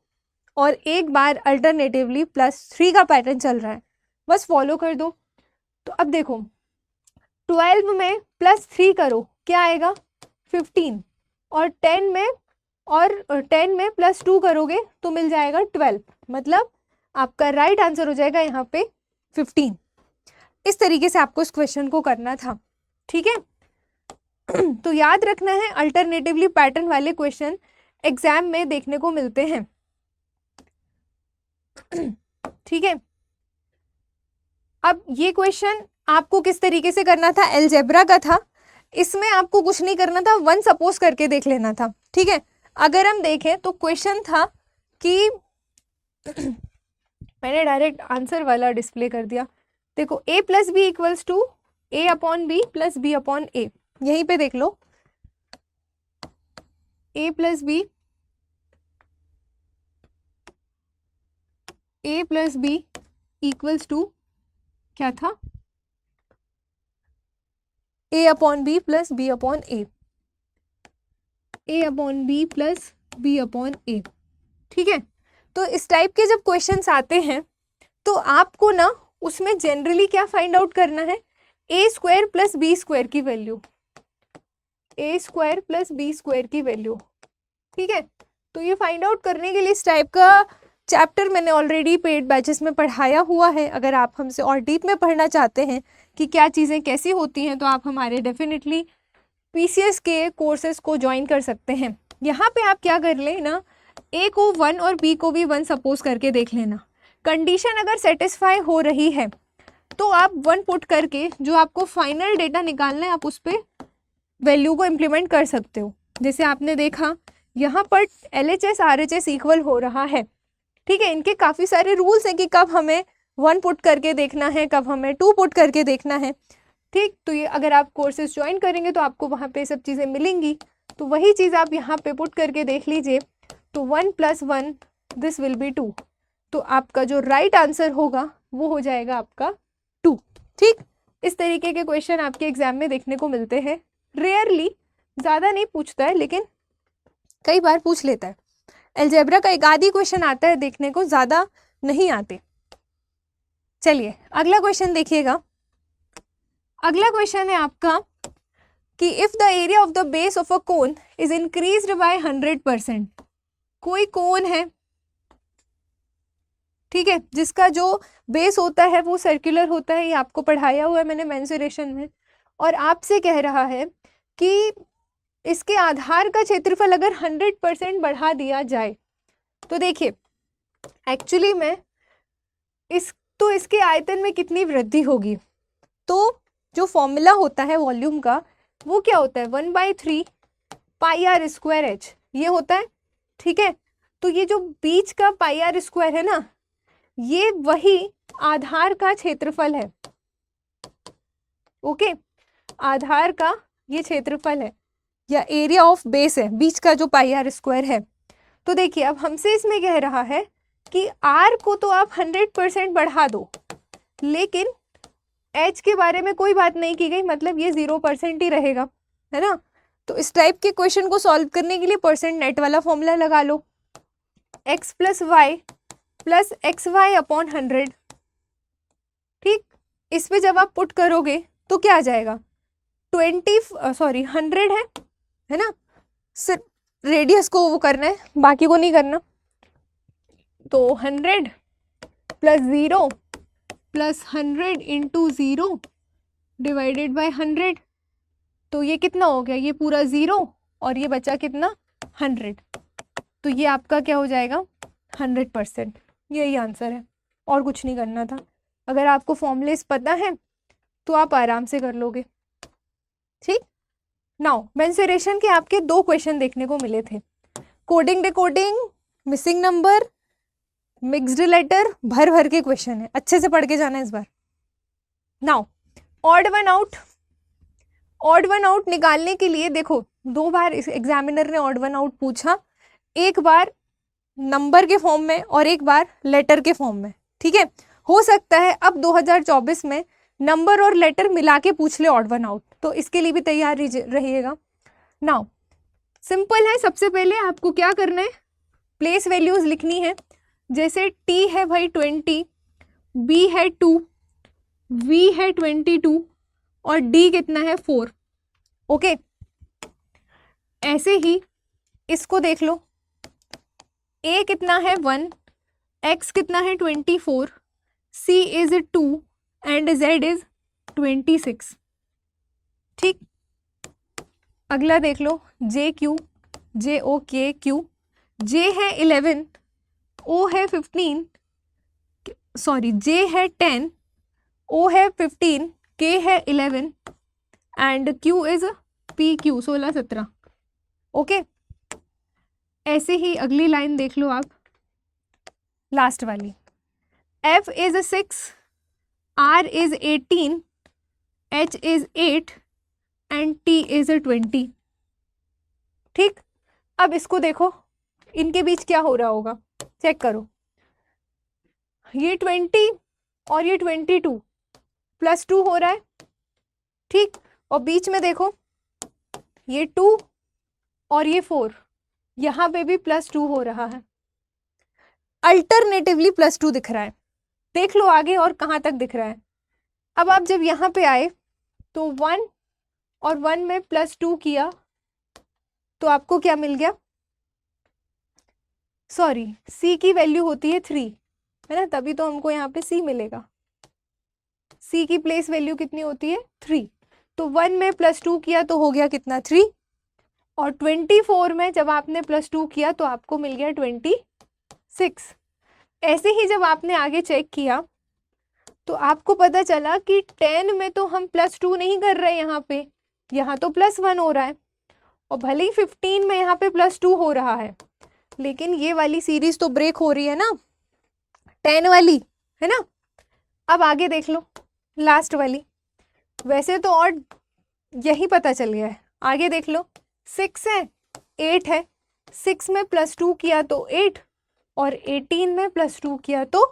और एक बार अल्टरनेटिवली +3 का पैटर्न चल रहा है, बस फॉलो कर दो। तो अब देखो 12 में +3 करो क्या आएगा 15, और 10 में +2 करोगे तो मिल जाएगा 12, मतलब आपका राइट आंसर हो जाएगा यहाँ पे 15। इस तरीके से आपको इस क्वेश्चन को करना था, ठीक है। तो याद रखना है अल्टरनेटिवली पैटर्न वाले क्वेश्चन एग्जाम में देखने को मिलते हैं, ठीक है। अब ये क्वेश्चन आपको किस तरीके से करना था, अलजेब्रा का था। इसमें आपको कुछ नहीं करना था, 1 सपोज करके देख लेना था, ठीक है। अगर हम देखें तो क्वेश्चन था कि मैंने डायरेक्ट आंसर वाला डिस्प्ले कर दिया। देखो a + b = a/b + b/a, यहीं पे देख लो a + b a plus B equals to क्या था, a upon B plus B upon A, a upon B plus B upon A. ठीक है, तो इस टाइप के जब क्वेश्चंस आते हैं तो आपको ना उसमें जनरली क्या फाइंड आउट करना है, ए स्क्वायर प्लस बी स्क्वायर की वैल्यू, ए स्क्वायर प्लस बी स्क्वायर की वैल्यू। ठीक है, तो ये फाइंड आउट करने के लिए इस टाइप का चैप्टर मैंने ऑलरेडी पेड बैचेस में पढ़ाया हुआ है। अगर आप हमसे और डीप में पढ़ना चाहते हैं कि क्या चीज़ें कैसी होती हैं तो आप हमारे डेफिनेटली पीसीएस के कोर्सेज को ज्वाइन कर सकते हैं। यहाँ पे आप क्या कर लें ना, ए को 1 और बी को भी 1 सपोज करके देख लेना। कंडीशन अगर सेटिस्फाई हो रही है तो आप 1 पुट करके जो आपको फाइनल डेटा निकालना है आप उस पर वैल्यू को इम्प्लीमेंट कर सकते हो। जैसे आपने देखा यहाँ पर LHS RHS इक्वल हो रहा है। ठीक है, इनके काफ़ी सारे रूल्स हैं कि कब हमें 1 पुट करके देखना है, कब हमें 2 पुट करके देखना है। ठीक, तो ये अगर आप कोर्सेज ज्वाइन करेंगे तो आपको वहाँ पे सब चीज़ें मिलेंगी। तो वही चीज़ आप यहाँ पे पुट करके देख लीजिए। तो 1 + 1 दिस विल बी 2। तो आपका जो राइट आंसर होगा वो हो जाएगा आपका 2। ठीक, इस तरीके के क्वेश्चन आपके एग्जाम में देखने को मिलते हैं। रेयरली, ज़्यादा नहीं पूछता है लेकिन कई बार पूछ लेता है। अलजेब्रा का एक आधी क्वेश्चन आता है देखने को, ज़्यादा नहीं आते। चलिए अगला क्वेश्चन देखिएगा। अगला क्वेश्चन है आपका कि if the area of the base of a cone is increased by 100%। कोई कोन है, ठीक है, जिसका जो बेस होता है वो सर्कुलर होता है, ये आपको पढ़ाया हुआ है मैंने मेंसुरेशन में, और आपसे कह रहा है कि इसके आधार का क्षेत्रफल अगर 100% बढ़ा दिया जाए तो देखिए एक्चुअली में इसके आयतन में कितनी वृद्धि होगी। तो जो फॉर्मूला होता है वॉल्यूम का वो क्या होता है, 1/3 πr²h ये होता है। ठीक है, तो ये जो बीच का πr² है ना, ये वही आधार का क्षेत्रफल है। ओके, आधार का ये क्षेत्रफल है या एरिया ऑफ बेस है, बीच का जो πr² है। तो देखिए अब हमसे इसमें कह रहा है कि r को तो आप 100% बढ़ा दो, लेकिन h के बारे में कोई बात नहीं की गई, मतलब ये 0% ही रहेगा, है ना। तो इस टाइप के क्वेश्चन को सॉल्व करने के लिए परसेंट नेट वाला फॉर्मूला लगा लो, x + y + xy अपॉन 100। ठीक, इस पे जब आप पुट करोगे तो क्या आ जाएगा, 100 है ना। सिर्फ रेडियस को वो करना है, बाकी को नहीं करना। तो 100 + 0 + 100 × 0 डिवाइडेड बाय 100। तो ये कितना हो गया, ये पूरा 0 और ये बचा कितना 100। तो ये आपका क्या हो जाएगा 100%। यही आंसर है, और कुछ नहीं करना था। अगर आपको फॉर्मूलेस पता है तो आप आराम से कर लोगे। ठीक, नाउ मेंसुरेशन के आपके 2 क्वेश्चन देखने को मिले थे, coding decoding, missing number, mixed letter, भर भर के क्वेश्चन है, अच्छे से पढ़ के जाना इस बार। नाउ ऑड वन आउट निकालने के लिए देखो 2 बार इस एग्जामिनर ने ऑड वन आउट पूछा, एक बार नंबर के फॉर्म में और एक बार लेटर के फॉर्म में। ठीक है, हो सकता है अब 2024 में नंबर और लेटर मिला के पूछ ले ऑड वन आउट, तो इसके लिए भी तैयार रहिएगा। नाउ सिंपल है, सबसे पहले आपको क्या करना है, प्लेस वैल्यूज लिखनी है। जैसे t है भाई 20, b है 2, v है 22 और d कितना है 4। ओके, ऐसे ही इसको देख लो, a कितना है 1, x कितना है 24, c is 2 and z is 26। ठीक, अगला देख लो, j q, j o k q, j है 11, o है 15, सॉरी j है 10, o है 15, k है 11 and q is p q 16 17। Okay, ऐसे ही अगली लाइन देख लो आप, लास्ट वाली, f is 6, r is 18, h is 8 and t is 20। ठीक, अब इसको देखो, इनके बीच क्या हो रहा होगा, चेक करो। ये 20 और ये 22 +2 हो रहा है, ठीक। और बीच में देखो ये 2 और ये 4, यहाँ पे भी +2 हो रहा है, अल्टरनेटिवली +2 दिख रहा है। देख लो आगे और कहाँ तक दिख रहा है। अब आप जब यहाँ पे आए तो 1 और 1 में +2 किया तो आपको क्या मिल गया, सॉरी c की वैल्यू होती है 3, है ना, तभी तो हमको यहाँ पे c मिलेगा। c की प्लेस वैल्यू कितनी होती है 3, तो 1 में +2 किया तो हो गया कितना 3, और 24 में जब आपने +2 किया तो आपको मिल गया 26। ऐसे ही जब आपने आगे चेक किया तो आपको पता चला कि 10 में तो हम +2 नहीं कर रहे, यहाँ तो +1 हो रहा है, और भले ही 15 में यहाँ पे +2 हो रहा है, लेकिन ये वाली सीरीज तो ब्रेक हो रही है ना, 10 वाली, है ना। अब आगे देख लो लास्ट वाली, वैसे तो और यही पता चल गया है, आगे देख लो 6 है 8 है, 6 में +2 किया तो 8, और 18 में +2 किया तो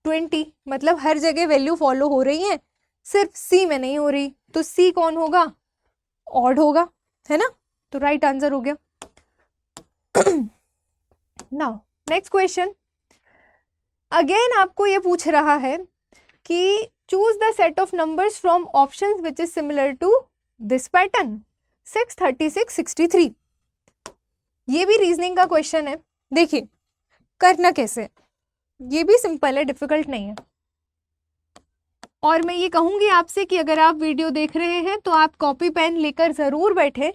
20, मतलब हर जगह वैल्यू फॉलो हो रही है, सिर्फ सी में नहीं हो रही। तो सी कौन होगा, ऑड होगा, है ना, तो राइट आंसर हो गया। नाउ नेक्स्ट क्वेश्चन, अगेन आपको ये पूछ रहा है कि choose the set of numbers from options which is similar to this pattern 6, 36, 63। ये भी रीजनिंग का क्वेश्चन है। देखिए करना कैसे, ये भी सिंपल है, डिफिकल्ट नहीं है। और मैं ये कहूँगी आपसे कि अगर आप वीडियो देख रहे हैं तो आप कॉपी पेन लेकर ज़रूर बैठे,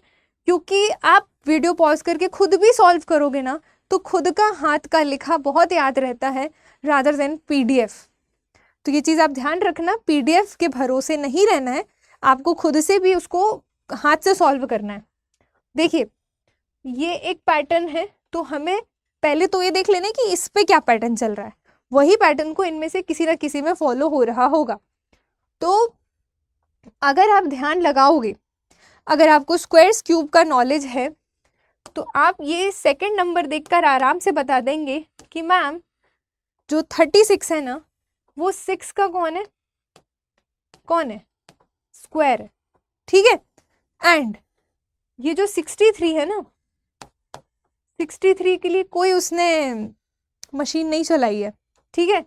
क्योंकि आप वीडियो पॉज करके खुद भी सॉल्व करोगे ना तो खुद का हाथ का लिखा बहुत याद रहता है रादर देन PDF। तो ये चीज़ आप ध्यान रखना, PDF के भरोसे नहीं रहना है, आपको खुद से भी उसको हाथ से सॉल्व करना है। देखिए ये एक पैटर्न है, तो हमें पहले तो ये देख लेना कि इस पे क्या पैटर्न चल रहा है, वही पैटर्न को इनमें से किसी ना किसी में फॉलो हो रहा होगा। तो अगर आप ध्यान लगाओगे, अगर आपको स्क्वायर्स क्यूब का नॉलेज है, तो आप ये सेकंड नंबर देखकर आराम से बता देंगे कि मैम जो 36 है ना, वो 6 का कौन है स्क्वायर है, ठीक है। एंड ये जो 63 है ना, 63 के लिए कोई उसने मशीन नहीं चलाई है, ठीक है,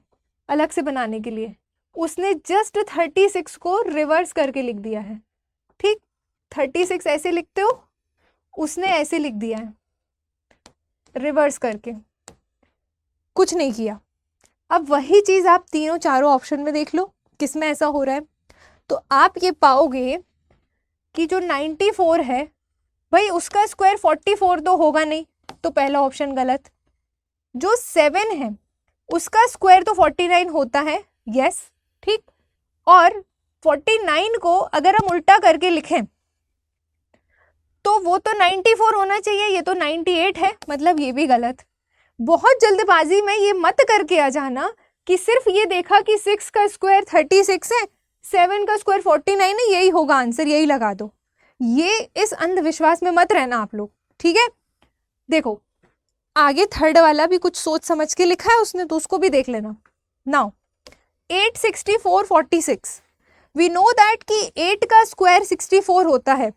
अलग से बनाने के लिए उसने जस्ट 36 को रिवर्स करके लिख दिया है, ठीक। 36 ऐसे लिखते हो, उसने ऐसे लिख दिया है रिवर्स करके, कुछ नहीं किया। अब वही चीज़ आप तीनों चारों ऑप्शन में देख लो किसमें ऐसा हो रहा है, तो आप ये पाओगे कि जो 94 है भाई उसका स्क्वायर 44 तो होगा नहीं, तो पहला ऑप्शन गलत। जो 7 है उसका स्क्वायर तो 49 होता है, यस, ठीक। और 49 को अगर हम उल्टा करके लिखें तो वो तो 94 होना चाहिए, ये तो 98 है, मतलब ये भी गलत। बहुत जल्दबाजी में ये मत करके आ जाना कि सिर्फ ये देखा कि 6 का स्क्वायर 36 है, 7 का स्क्वायर 49 है, यही होगा आंसर, यही लगा दो। ये इस अंधविश्वास में मत रहना आप लोग, ठीक है। देखो आगे थर्ड वाला भी कुछ सोच समझ के लिखा है उसने, तो उसको भी देख लेना। नाउ 8, 64, 46, वी नो दैट कि 8 का स्क्वायर 64 होता है,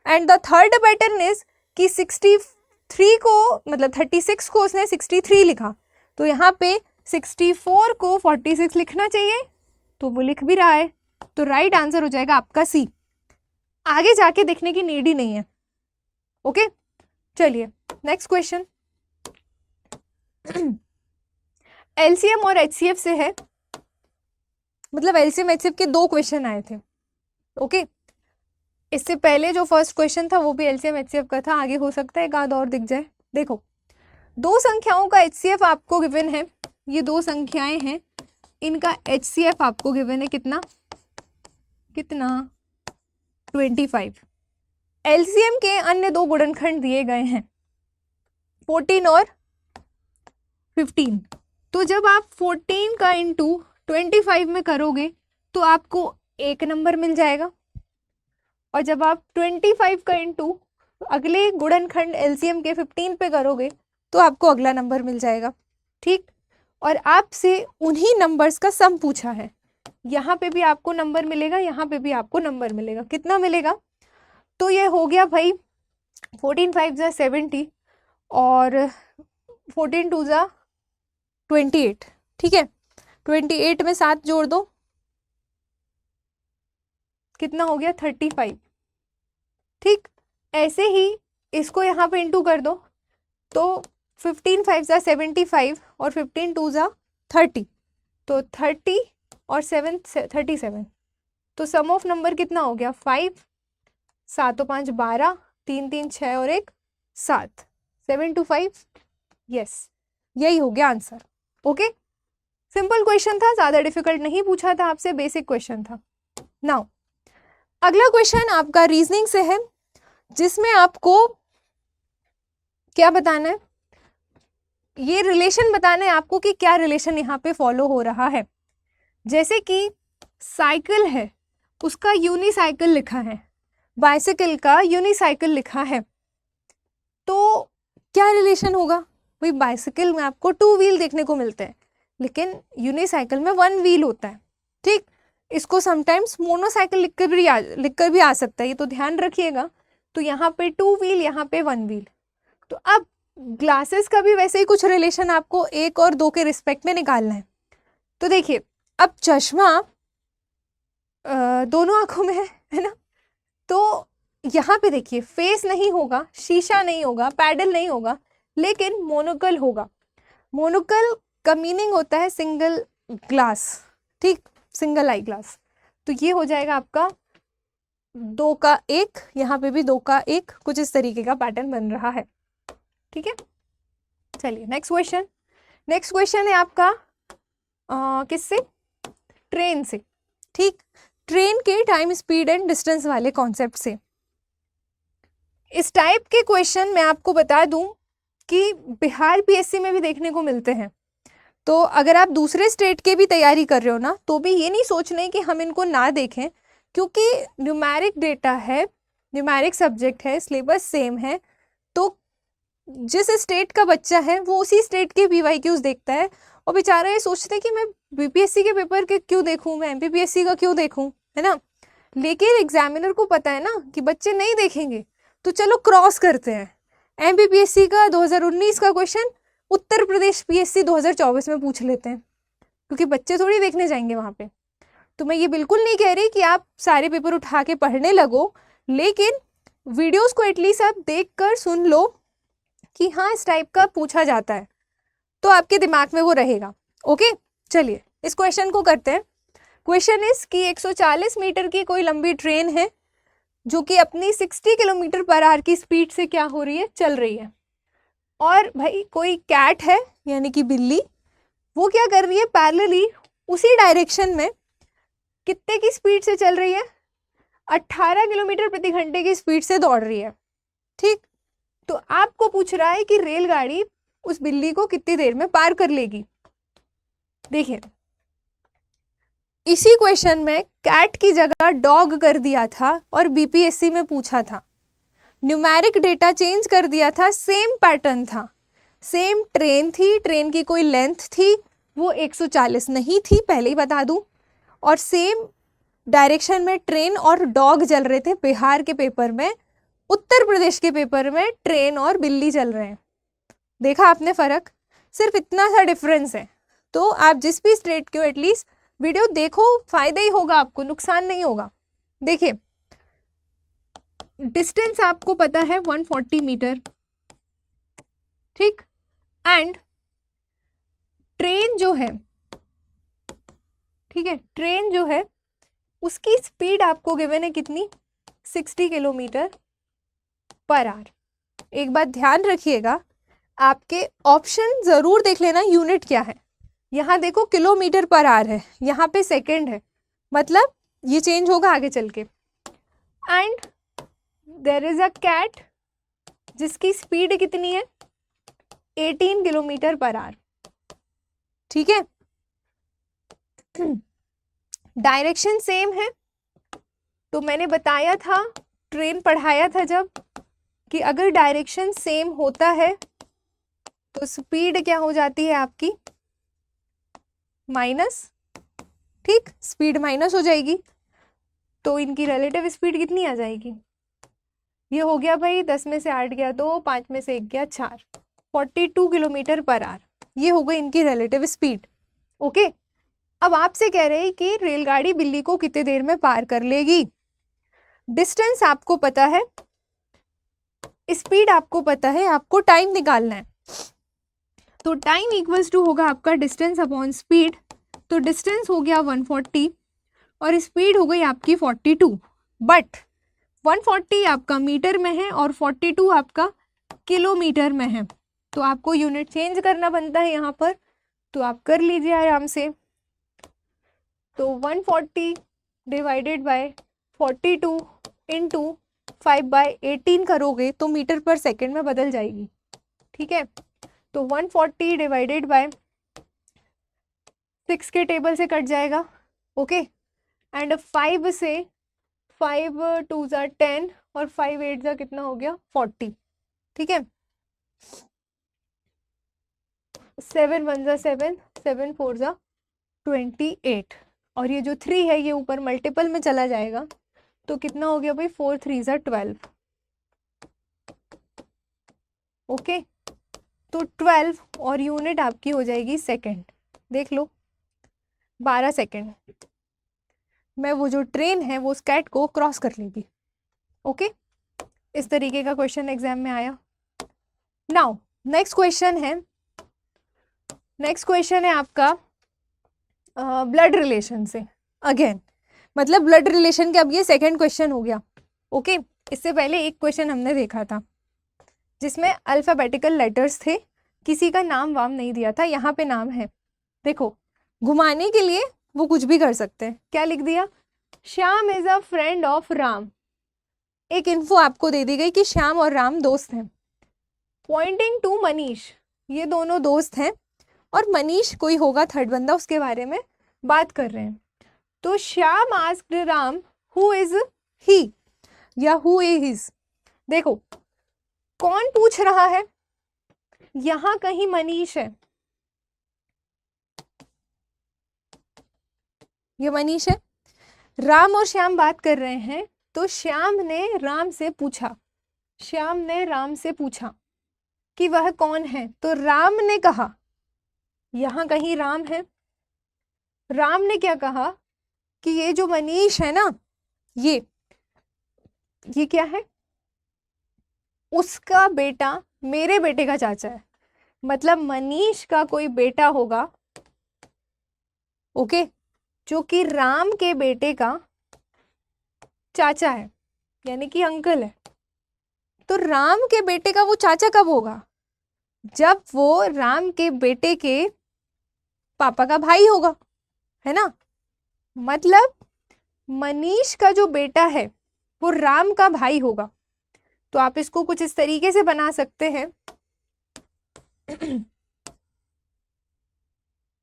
and the third pattern is कि 63 को मतलब 36 को उसने 63 लिखा, तो यहाँ पे 64 को 46 लिखना चाहिए, तो वो लिख भी रहा है, तो राइट आंसर हो जाएगा आपका सी। आगे जाके देखने की नीड ही नहीं है, ओके। चलिए नेक्स्ट क्वेश्चन LCM और HCF से है, मतलब LCM HCF के 2 क्वेश्चन आए थे, ओके। इससे पहले जो फर्स्ट क्वेश्चन था वो भी LCM HCF का था, आगे हो सकता है एक आध और दिख जाए। देखो 2 संख्याओं का HCF आपको गिवन है, ये 2 संख्याएं हैं, इनका HCF आपको गिवन है कितना 25। LCM के अन्य 2 गुणनखंड दिए गए हैं 14 और 15। तो जब आप 14 का इंटू 25 में करोगे तो आपको एक नंबर मिल जाएगा, और जब आप 25 का इंटू अगले गुणनखंड LCM के 15 पे करोगे तो आपको अगला नंबर मिल जाएगा, ठीक। और आपसे उन्हीं नंबर्स का सम पूछा है। यहाँ पे भी आपको नंबर मिलेगा, यहाँ पे भी आपको नंबर मिलेगा। कितना मिलेगा? तो ये हो गया भाई 14 5 ज़ा 70 और 14 2 ज़ा 28। ठीक है, 28 में 7 जोड़ दो, कितना हो गया? 35। ठीक, ऐसे ही इसको यहाँ पे इंटू कर दो, तो 15 5 ज़ा 75 और 15 2 ज़ा 30, तो 30 और 7 37। तो सम ऑफ नंबर कितना हो गया? 5, 7 और 5 12, 3 3 6 और 1 7, 7 to 5। यस, यही हो गया आंसर। ओके, सिंपल क्वेश्चन था, ज़्यादा डिफिकल्ट नहीं पूछा था आपसे, बेसिक क्वेश्चन था। नाउ अगला क्वेश्चन आपका रीजनिंग से है, जिसमें आपको क्या बताना है? ये रिलेशन बताना है आपको कि क्या रिलेशन यहाँ पे फॉलो हो रहा है। जैसे कि साइकिल है, उसका यूनिसाइकिल लिखा है, बाइसिकल का यूनिसाइकिल लिखा है, तो क्या रिलेशन होगा? भाई बाइसिकल में आपको 2 व्हील देखने को मिलते हैं, लेकिन यूनिसाइकिल में 1 व्हील होता है। ठीक, इसको समटाइम्स मोनोसाइकिल लिखकर भी आ सकता है, ये तो ध्यान रखिएगा। तो यहाँ पे 2 व्हील, यहाँ पे 1 व्हील। तो अब ग्लासेस का भी वैसे ही कुछ रिलेशन आपको 1 और 2 के रिस्पेक्ट में निकालना है। तो देखिए, अब चश्मा दोनों आंखों में है ना, तो यहाँ पे देखिए फेस नहीं होगा, शीशा नहीं होगा, पैडल नहीं होगा, लेकिन मोनोकल होगा। मोनोकल का मीनिंग होता है सिंगल ग्लास। ठीक, सिंगल आई ग्लास। तो ये हो जाएगा आपका 2 का 1, यहाँ पे भी 2 का 1, कुछ इस तरीके का पैटर्न बन रहा है। ठीक है, चलिए नेक्स्ट क्वेश्चन। नेक्स्ट क्वेश्चन है आपका किससे? ट्रेन से। ठीक, ट्रेन के टाइम, स्पीड एंड डिस्टेंस वाले कॉन्सेप्ट से। इस टाइप के क्वेश्चन मैं आपको बता दूं कि बिहार पीएससी में भी देखने को मिलते हैं। तो अगर आप दूसरे स्टेट के भी तैयारी कर रहे हो ना, तो भी ये नहीं सोचना है कि हम इनको ना देखें, क्योंकि न्यूमेरिक डेटा है, न्यूमेरिक सब्जेक्ट है, सिलेबस सेम है। तो जिस स्टेट का बच्चा है वो उसी स्टेट के PYQs देखता है, और बेचारा ये सोचता है कि मैं BPSC के पेपर के क्यों देखूं, मैं MPPSC का क्यों देखूं, है ना। लेकिन एग्जामिनर को पता है ना कि बच्चे नहीं देखेंगे, तो चलो क्रॉस करते हैं। MPPSC का 2019 का क्वेश्चन उत्तर प्रदेश PSC 2024 में पूछ लेते हैं, क्योंकि बच्चे थोड़ी देखने जाएंगे वहाँ पे। तो मैं ये बिल्कुल नहीं कह रही कि आप सारे पेपर उठा के पढ़ने लगो, लेकिन वीडियोस को एटलीस्ट आप देख कर सुन लो कि हाँ इस टाइप का पूछा जाता है, तो आपके दिमाग में वो रहेगा। ओके, चलिए इस क्वेश्चन को करते हैं। क्वेश्चन इज कि 140 मीटर की कोई लंबी ट्रेन है जो कि अपनी 60 किलोमीटर पर आवर की स्पीड से क्या हो रही है? चल रही है। और भाई कोई कैट है, यानी कि बिल्ली, वो क्या कर रही है? पैरेलली उसी डायरेक्शन में कितने की स्पीड से चल रही है? 18 किलोमीटर प्रति घंटे की स्पीड से दौड़ रही है। ठीक, तो आपको पूछ रहा है कि रेलगाड़ी उस बिल्ली को कितनी देर में पार कर लेगी। देखिए, इसी क्वेश्चन में कैट की जगह डॉग कर दिया था और BPSC में पूछा था। न्यूमेरिक डेटा चेंज कर दिया था, सेम पैटर्न था, सेम ट्रेन थी, ट्रेन की कोई लेंथ थी, वो 140 नहीं थी, पहले ही बता दूं, और सेम डायरेक्शन में ट्रेन और डॉग चल रहे थे। बिहार के पेपर में, उत्तर प्रदेश के पेपर में ट्रेन और बिल्ली चल रहे हैं। देखा आपने फर्क? सिर्फ इतना सा डिफरेंस है। तो आप जिस भी स्टेट के हो एटलीस्ट वीडियो देखो, फायदा ही होगा आपको, नुकसान नहीं होगा। देखिए, डिस्टेंस आपको पता है 140 मीटर, ठीक, एंड ट्रेन जो है, ठीक है, ट्रेन जो है उसकी स्पीड आपको गिवन है कितनी? 60 किलोमीटर पर आवर। एक बात ध्यान रखिएगा, आपके ऑप्शन जरूर देख लेना यूनिट क्या है। यहाँ देखो किलोमीटर पर आवर है, यहाँ पे सेकंड है, मतलब ये चेंज होगा आगे चल के। And there is a cat जिसकी स्पीड कितनी है? 18 किलोमीटर पर आवर। ठीक है, डायरेक्शन सेम है। तो मैंने बताया था, ट्रेन पढ़ाया था जब, कि अगर डायरेक्शन सेम होता है तो स्पीड क्या हो जाती है आपकी? माइनस, ठीक, स्पीड माइनस हो जाएगी, तो इनकी रिलेटिव स्पीड कितनी आ जाएगी? ये हो गया भाई 10 में से 8 गया 2, 5 में से 1 गया 4, 42 किलोमीटर पर आवर, ये हो गई इनकी रिलेटिव स्पीड। ओके, अब आपसे कह रहे हैं कि रेलगाड़ी बिल्ली को कितने देर में पार कर लेगी। डिस्टेंस आपको पता है, स्पीड आपको पता है, आपको टाइम निकालना है। तो टाइम इक्वल्स टू होगा आपका डिस्टेंस अपॉन स्पीड। तो डिस्टेंस हो गया 140 और स्पीड हो गई आपकी 42, बट 140 आपका मीटर में है और 42 आपका किलोमीटर में है, तो आपको यूनिट चेंज करना बनता है यहाँ पर, तो आप कर लीजिए आराम से। तो 140 डिवाइडेड बाय 42 इंटू 5/18 करोगे तो मीटर पर सेकंड में बदल जाएगी, ठीक है। तो 140 डिवाइडेड बाय 6 के टेबल से कट जाएगा, ओके, एंड 5 से 5 2 ज़ा 10 और 5 8 ज़ा कितना हो गया 40, ठीक है। 7 1 ज़ा 7, 7 4 ज़ा 28, और ये जो 3 है ये ऊपर मल्टीपल में चला जाएगा, तो कितना हो गया भाई 4 3 ज़ा 12, ओके। तो 12 और यूनिट आपकी हो जाएगी सेकंड, देख लो 12 सेकंड में वो जो ट्रेन है वो स्कैट को क्रॉस कर लेगी, ओके। इस तरीके का क्वेश्चन एग्जाम में आया। नाउ नेक्स्ट क्वेश्चन है आपका ब्लड रिलेशन से, अगेन मतलब ब्लड रिलेशन के अब ये सेकंड क्वेश्चन हो गया, ओके। इससे पहले एक क्वेश्चन हमने देखा था जिसमें अल्फाबेटिकल लेटर्स थे, किसी का नाम वाम नहीं दिया था, यहाँ पे नाम है, देखो घुमाने के लिए वो कुछ भी कर सकते हैं। क्या लिख दिया? Shyam is a friend of Ram. एक इन्फो आपको दे दी गई कि श्याम और राम दोस्त हैं। पॉइंटिंग टू मनीष, ये दोनों दोस्त हैं और मनीष कोई होगा थर्ड बंदा, उसके बारे में बात कर रहे हैं। तो Shyam asked Ram who is he या हु इज हिज। देखो कौन पूछ रहा है? यहां कहीं मनीष है, ये मनीष है। राम और श्याम बात कर रहे हैं, तो श्याम ने राम से पूछा कि वह कौन है। तो राम ने कहा, यहां कहीं राम है, राम ने क्या कहा कि ये जो मनीष है ना, ये क्या है? उसका बेटा मेरे बेटे का चाचा है, मतलब मनीष का कोई बेटा होगा, ओके, जो कि राम के बेटे का चाचा है, यानी कि अंकल है। तो राम के बेटे का वो चाचा कब होगा? जब वो राम के बेटे के पापा का भाई होगा, है ना। मतलब मनीष का जो बेटा है वो राम का भाई होगा। तो आप इसको कुछ इस तरीके से बना सकते हैं,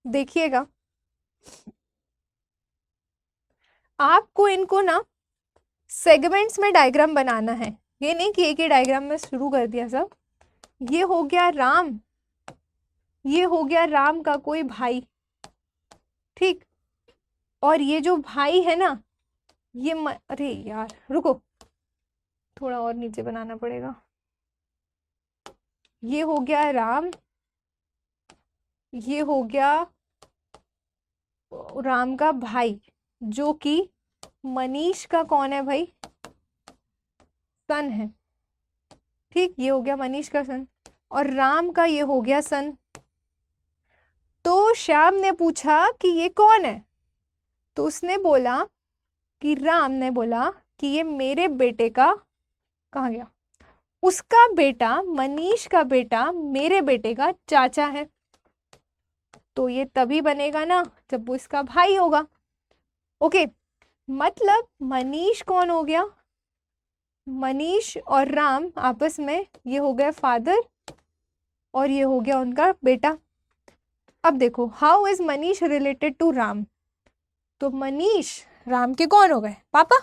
देखिएगा। आपको इनको ना सेगमेंट्स में डायग्राम बनाना है, ये नहीं कि एक ही डायग्राम में शुरू कर दिया सब। ये हो गया राम, ये हो गया राम का कोई भाई, ठीक। और ये जो भाई है ना, ये अरे यार रुको, थोड़ा और नीचे बनाना पड़ेगा। ये हो गया राम, ये हो गया राम का भाई, जो कि मनीष का कौन है भाई? सन है, ठीक। ये हो गया मनीष का सन और राम का ये हो गया सन। तो श्याम ने पूछा कि ये कौन है? तो उसने बोला कि राम ने बोला कि ये मेरे बेटे का, कहाँ गया, उसका बेटा, मनीष का बेटा मेरे बेटे का चाचा है। तो ये तभी बनेगा ना जब वो इसका भाई होगा, ओके। मतलब मनीष कौन हो गया? मनीष और राम आपस में, ये हो गया फादर और ये हो गया उनका बेटा। अब देखो, how is Manish related to Ram? तो मनीष राम के कौन हो गए? पापा,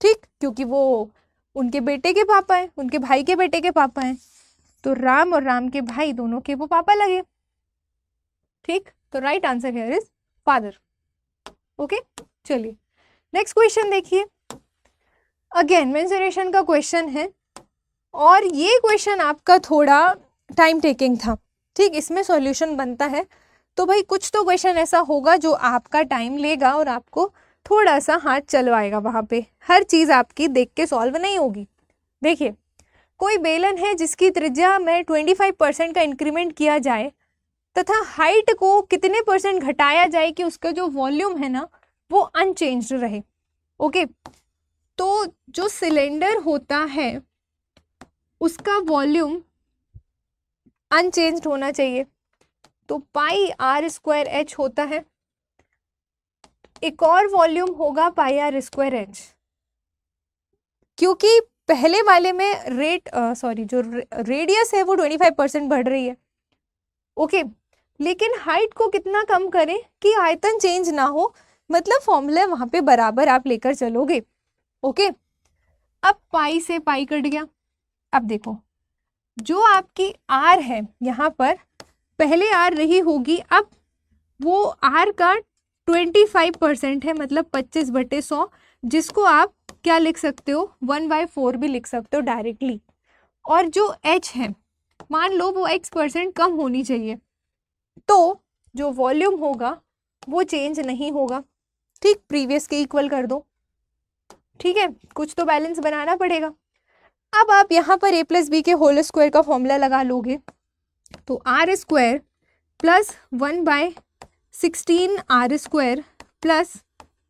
ठीक, क्योंकि वो उनके बेटे के पापा हैं, उनके भाई के बेटे के पापा हैं। तो राम और राम के भाई दोनों के वो पापा लगे, ठीक। तो right answer here is father. Okay, चलिए नेक्स्ट क्वेश्चन देखिए। अगेन मेंस्ट्रुएशन का क्वेश्चन है और ये क्वेश्चन आपका थोड़ा टाइम टेकिंग था, ठीक, इसमें सॉल्यूशन बनता है तो भाई कुछ तो क्वेश्चन ऐसा होगा जो आपका टाइम लेगा और आपको थोड़ा सा हाथ चलवाएगा, वहाँ पे हर चीज़ आपकी देख के सॉल्व नहीं होगी। देखिए, कोई बेलन है जिसकी त्रिज्या में 25% का इंक्रीमेंट किया जाए तथा हाइट को कितने % घटाया जाए कि उसका जो वॉल्यूम है ना वो अनचेंज्ड रहे। ओके, तो जो सिलेंडर होता है उसका वॉल्यूम अनचेंज्ड होना चाहिए, तो पाई आर स्क्वायर एच होता है। एक और वॉल्यूम होगा पाई आर स्क्वायर एच, क्योंकि पहले वाले में जो रेडियस है वो 25% बढ़ रही है। ओके, लेकिन हाइट को कितना कम करें कि आयतन चेंज ना हो, मतलब फॉर्मूला वहां पे बराबर आप लेकर चलोगे। ओके, अब पाई से पाई कट गया। अब देखो, जो आपकी आर है यहाँ पर पहले आर रही होगी, अब वो आर का 25% है, मतलब 25/100, जिसको आप क्या लिख सकते हो 1/4 भी लिख सकते हो डायरेक्टली। और जो एच है मान लो वो x% कम होनी चाहिए, तो जो वॉल्यूम होगा वो चेंज नहीं होगा। ठीक, प्रीवियस के इक्वल कर दो। ठीक है, कुछ तो बैलेंस बनाना पड़ेगा। अब आप यहाँ पर a + b के होल स्क्वायर का फॉर्मूला लगा लोगे, तो r square plus 1/16 r square plus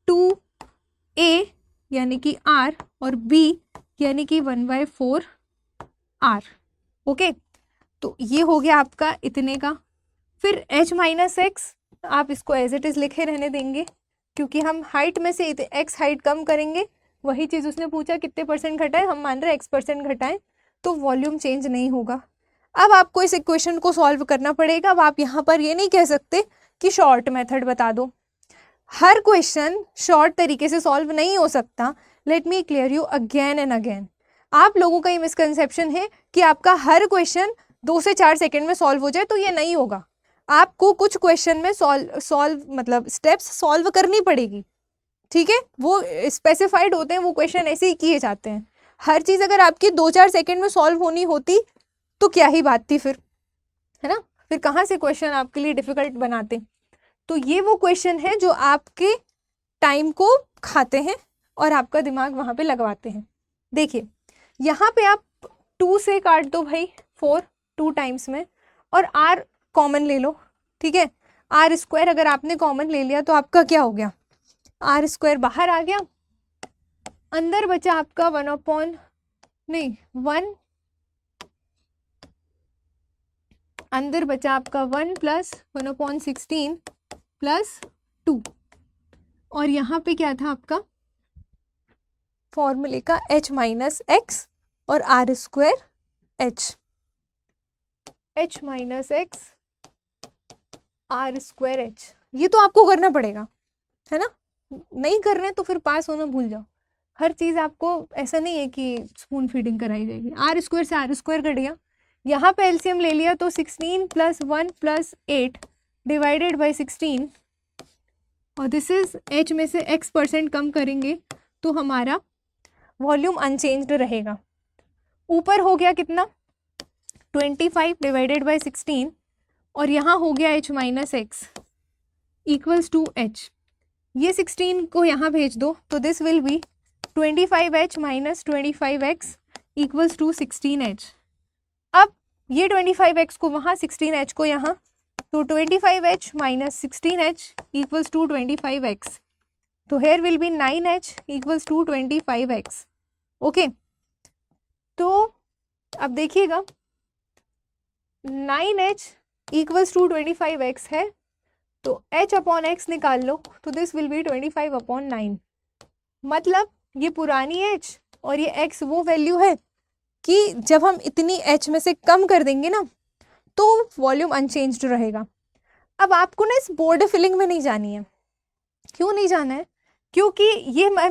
2a यानी कि r और b यानी कि 1/4 r। ओके, तो ये हो गया आपका इतने का। फिर h - x आप इसको एज इट इज़ लिखे रहने देंगे, क्योंकि हम हाइट में से x हाइट कम करेंगे। वही चीज़ उसने पूछा कितने % घटाए, हम मान रहे x% घटाएं, तो वॉल्यूम चेंज नहीं होगा। अब आपको इस इक्वेशन को सॉल्व करना पड़ेगा। अब आप यहाँ पर ये नहीं कह सकते कि शॉर्ट मेथड बता दो, हर क्वेश्चन शॉर्ट तरीके से सॉल्व नहीं हो सकता। Let me clear you again and again. आप लोगों का ये मिसकंसेप्शन है कि आपका हर क्वेश्चन 2 से 4 सेकेंड में सॉल्व हो जाए, तो ये नहीं होगा। आपको कुछ क्वेश्चन में सॉल्व मतलब स्टेप्स सॉल्व करनी पड़ेगी। ठीक है, वो स्पेसिफाइड होते हैं, वो क्वेश्चन ऐसे ही किए जाते हैं। हर चीज़ अगर आपकी 2-4 सेकेंड में सॉल्व होनी होती तो क्या ही बात थी फिर, है ना। फिर कहाँ से क्वेश्चन आपके लिए डिफिकल्ट बनाते। तो ये वो क्वेश्चन है जो आपके टाइम को खाते हैं और आपका दिमाग वहाँ पे लगवाते हैं। देखिए, यहाँ पे आप 2 से काट दो भाई 4 2 टाइम्स में, और r कॉमन ले लो। ठीक है, आर स्क्वायर अगर आपने कॉमन ले लिया तो आपका क्या हो गया, आर स्क्वायर बाहर आ गया, अंदर बचा आपका 1 अंदर बचा आपका 1 + 1/16 + 2। और यहाँ पे क्या था आपका फॉर्मूले का h - x और r square h - x r square h। ये तो आपको करना पड़ेगा, है ना। नहीं कर रहे हैं तो फिर पास होना भूल जाओ। हर चीज़ आपको ऐसा नहीं है कि स्पून फीडिंग कराई जाएगी। आर स्क्वायर से आर स्क्वायर कट गया, यहाँ पे एलसीएम ले लिया तो 16 + 1 + 8 डिवाइडेड बाई 16, और दिस इज h में से x% कम करेंगे तो हमारा वॉल्यूम अनचेंज्ड रहेगा। ऊपर हो गया कितना 25 डिवाइडेड बाई 16, और यहाँ हो गया h - x equals to h। ये 16 को यहाँ भेज दो तो this will be 25h - 25x equals to 16h। अब ये 25x को वहाँ 16h को यहाँ, तो 25h - 16h equals to 25x, तो here will be 9h equals to 25x। Okay, तो अब देखिएगा 9h इक्वल्स टू 25x है, तो h/x निकाल लो तो दिस विल बी 25/9। मतलब ये पुरानी h और ये x वो वैल्यू है कि जब हम इतनी h में से कम कर देंगे ना तो वॉल्यूम अनचेंज्ड रहेगा। अब आपको ना इस बोर्ड फिलिंग में नहीं जानी है। क्यों नहीं जाना है, क्योंकि ये मैं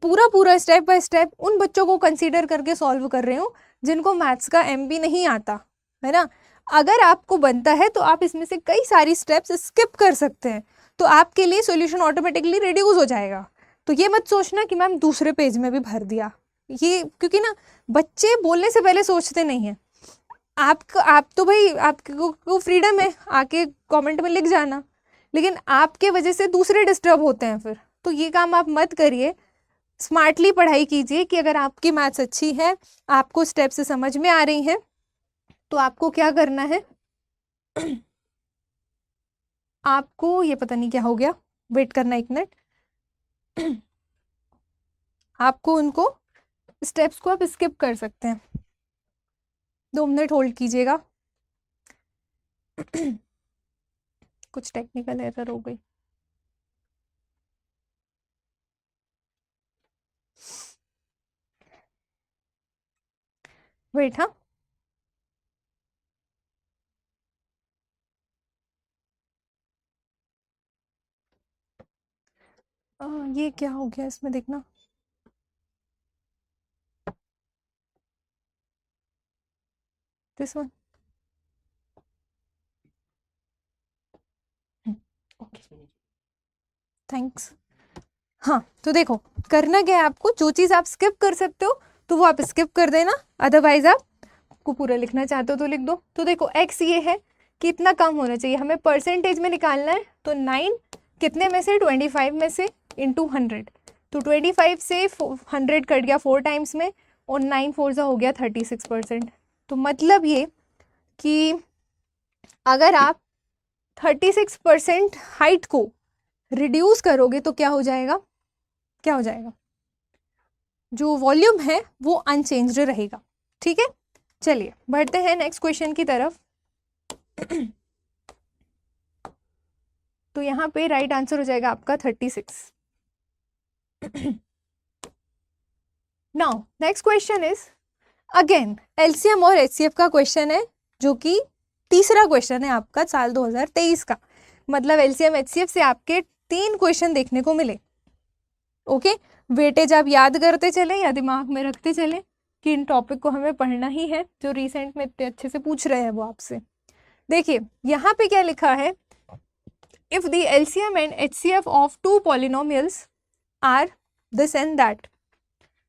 पूरा स्टेप बाय स्टेप उन बच्चों को कंसीडर करके सॉल्व कर रही हूँ जिनको मैथ्स का MB नहीं आता, है ना। अगर आपको बनता है तो आप इसमें से कई सारी स्टेप्स स्किप कर सकते हैं, तो आपके लिए सॉल्यूशन ऑटोमेटिकली रिड्यूस हो जाएगा। तो ये मत सोचना कि मैम दूसरे पेज में भी भर दिया, ये क्योंकि ना बच्चे बोलने से पहले सोचते नहीं हैं। आप तो भाई आपको फ्रीडम है, आके कमेंट में लिख जाना, लेकिन आपके वजह से दूसरे डिस्टर्ब होते हैं फिर, तो ये काम आप मत करिए। स्मार्टली पढ़ाई कीजिए कि अगर आपकी मैथ्स अच्छी है, आपको स्टेप से समझ में आ रही हैं, तो आपको क्या करना है आपको ये पता नहीं क्या हो गया, वेट करना 1 मिनट। आपको उनको स्टेप्स को आप स्किप कर सकते हैं, 2 मिनट होल्ड कीजिएगा। कुछ टेक्निकल एरर हो गई। वेट, हाँ ये क्या हो गया इसमें देखना। This one, okay thanks. हाँ तो देखो करना क्या है, आपको जो चीज़ आप स्किप कर सकते हो तो वो आप स्किप कर देना, अदरवाइज आप को पूरा लिखना चाहते हो तो लिख दो। तो देखो x ये है कि इतना कम होना चाहिए, हमें परसेंटेज में निकालना है, तो 9 कितने में से 25 में से इंटू 100, तो 25 से 100 कट गया 4 टाइम्स में, और 9 4 हो गया 36%। तो मतलब ये कि अगर आप 36% हाइट को रिड्यूस करोगे तो क्या हो जाएगा, क्या हो जाएगा, जो वॉल्यूम है वो अनचेंज्ड रहेगा। ठीक है, चलिए बढ़ते हैं नेक्स्ट क्वेश्चन की तरफ। तो यहाँ पे राइट आंसर हो जाएगा आपका 36। Now next question is again LCM और एचसीएफ का क्वेश्चन है, जो कि तीसरा क्वेश्चन है आपका साल 2023 का। मतलब एलसीएम एचसीएफ से आपके 3 क्वेश्चन देखने को मिले। ओके, वेटेज आप याद करते चले या दिमाग में रखते चले कि इन टॉपिक को हमें पढ़ना ही है, जो रिसेंट में इतने अच्छे से पूछ रहे हैं वो आपसे। देखिए यहाँ पे क्या लिखा है, if the LCM and HCF of 2 polynomials are this and that,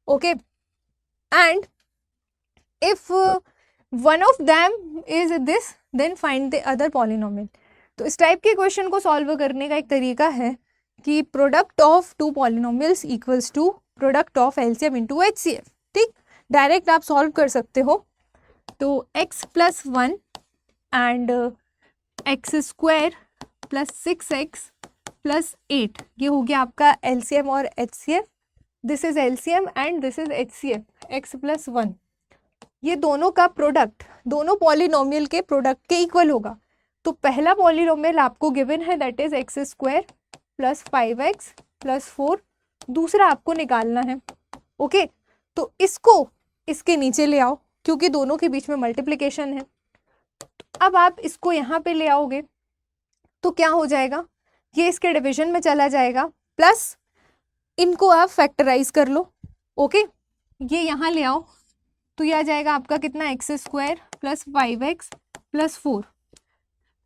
okay, and if one of them is this then find the other polynomial. तो इस टाइप के क्वेश्चन को सॉल्व करने का एक तरीका है कि product of 2 polynomials equals to product of LCM into HCF. ठीक, डायरेक्ट आप सॉल्व कर सकते हो। तो x + 1 एंड x² + 6x + 8, ये हो गया आपका एलसीएम और HCF. This is LCM and this is HCF, x + 1, ये दोनों का प्रोडक्ट दोनों पॉलिनोमियल के प्रोडक्ट के इक्वल होगा। तो पहला पॉलिनोमियल आपको गिवन है, दैट इज x² + 5x + 4, दूसरा आपको निकालना है। ओके, तो इसको इसके नीचे ले आओ क्योंकि दोनों के बीच में मल्टीप्लिकेशन है। अब आप इसको यहाँ पे ले आओगे तो क्या हो जाएगा, ये इसके डिवीजन में चला जाएगा, प्लस इनको आप फैक्टराइज कर लो। ओके, ये यहाँ ले आओ तो ये आ जाएगा आपका कितना, x² + 5x + 4।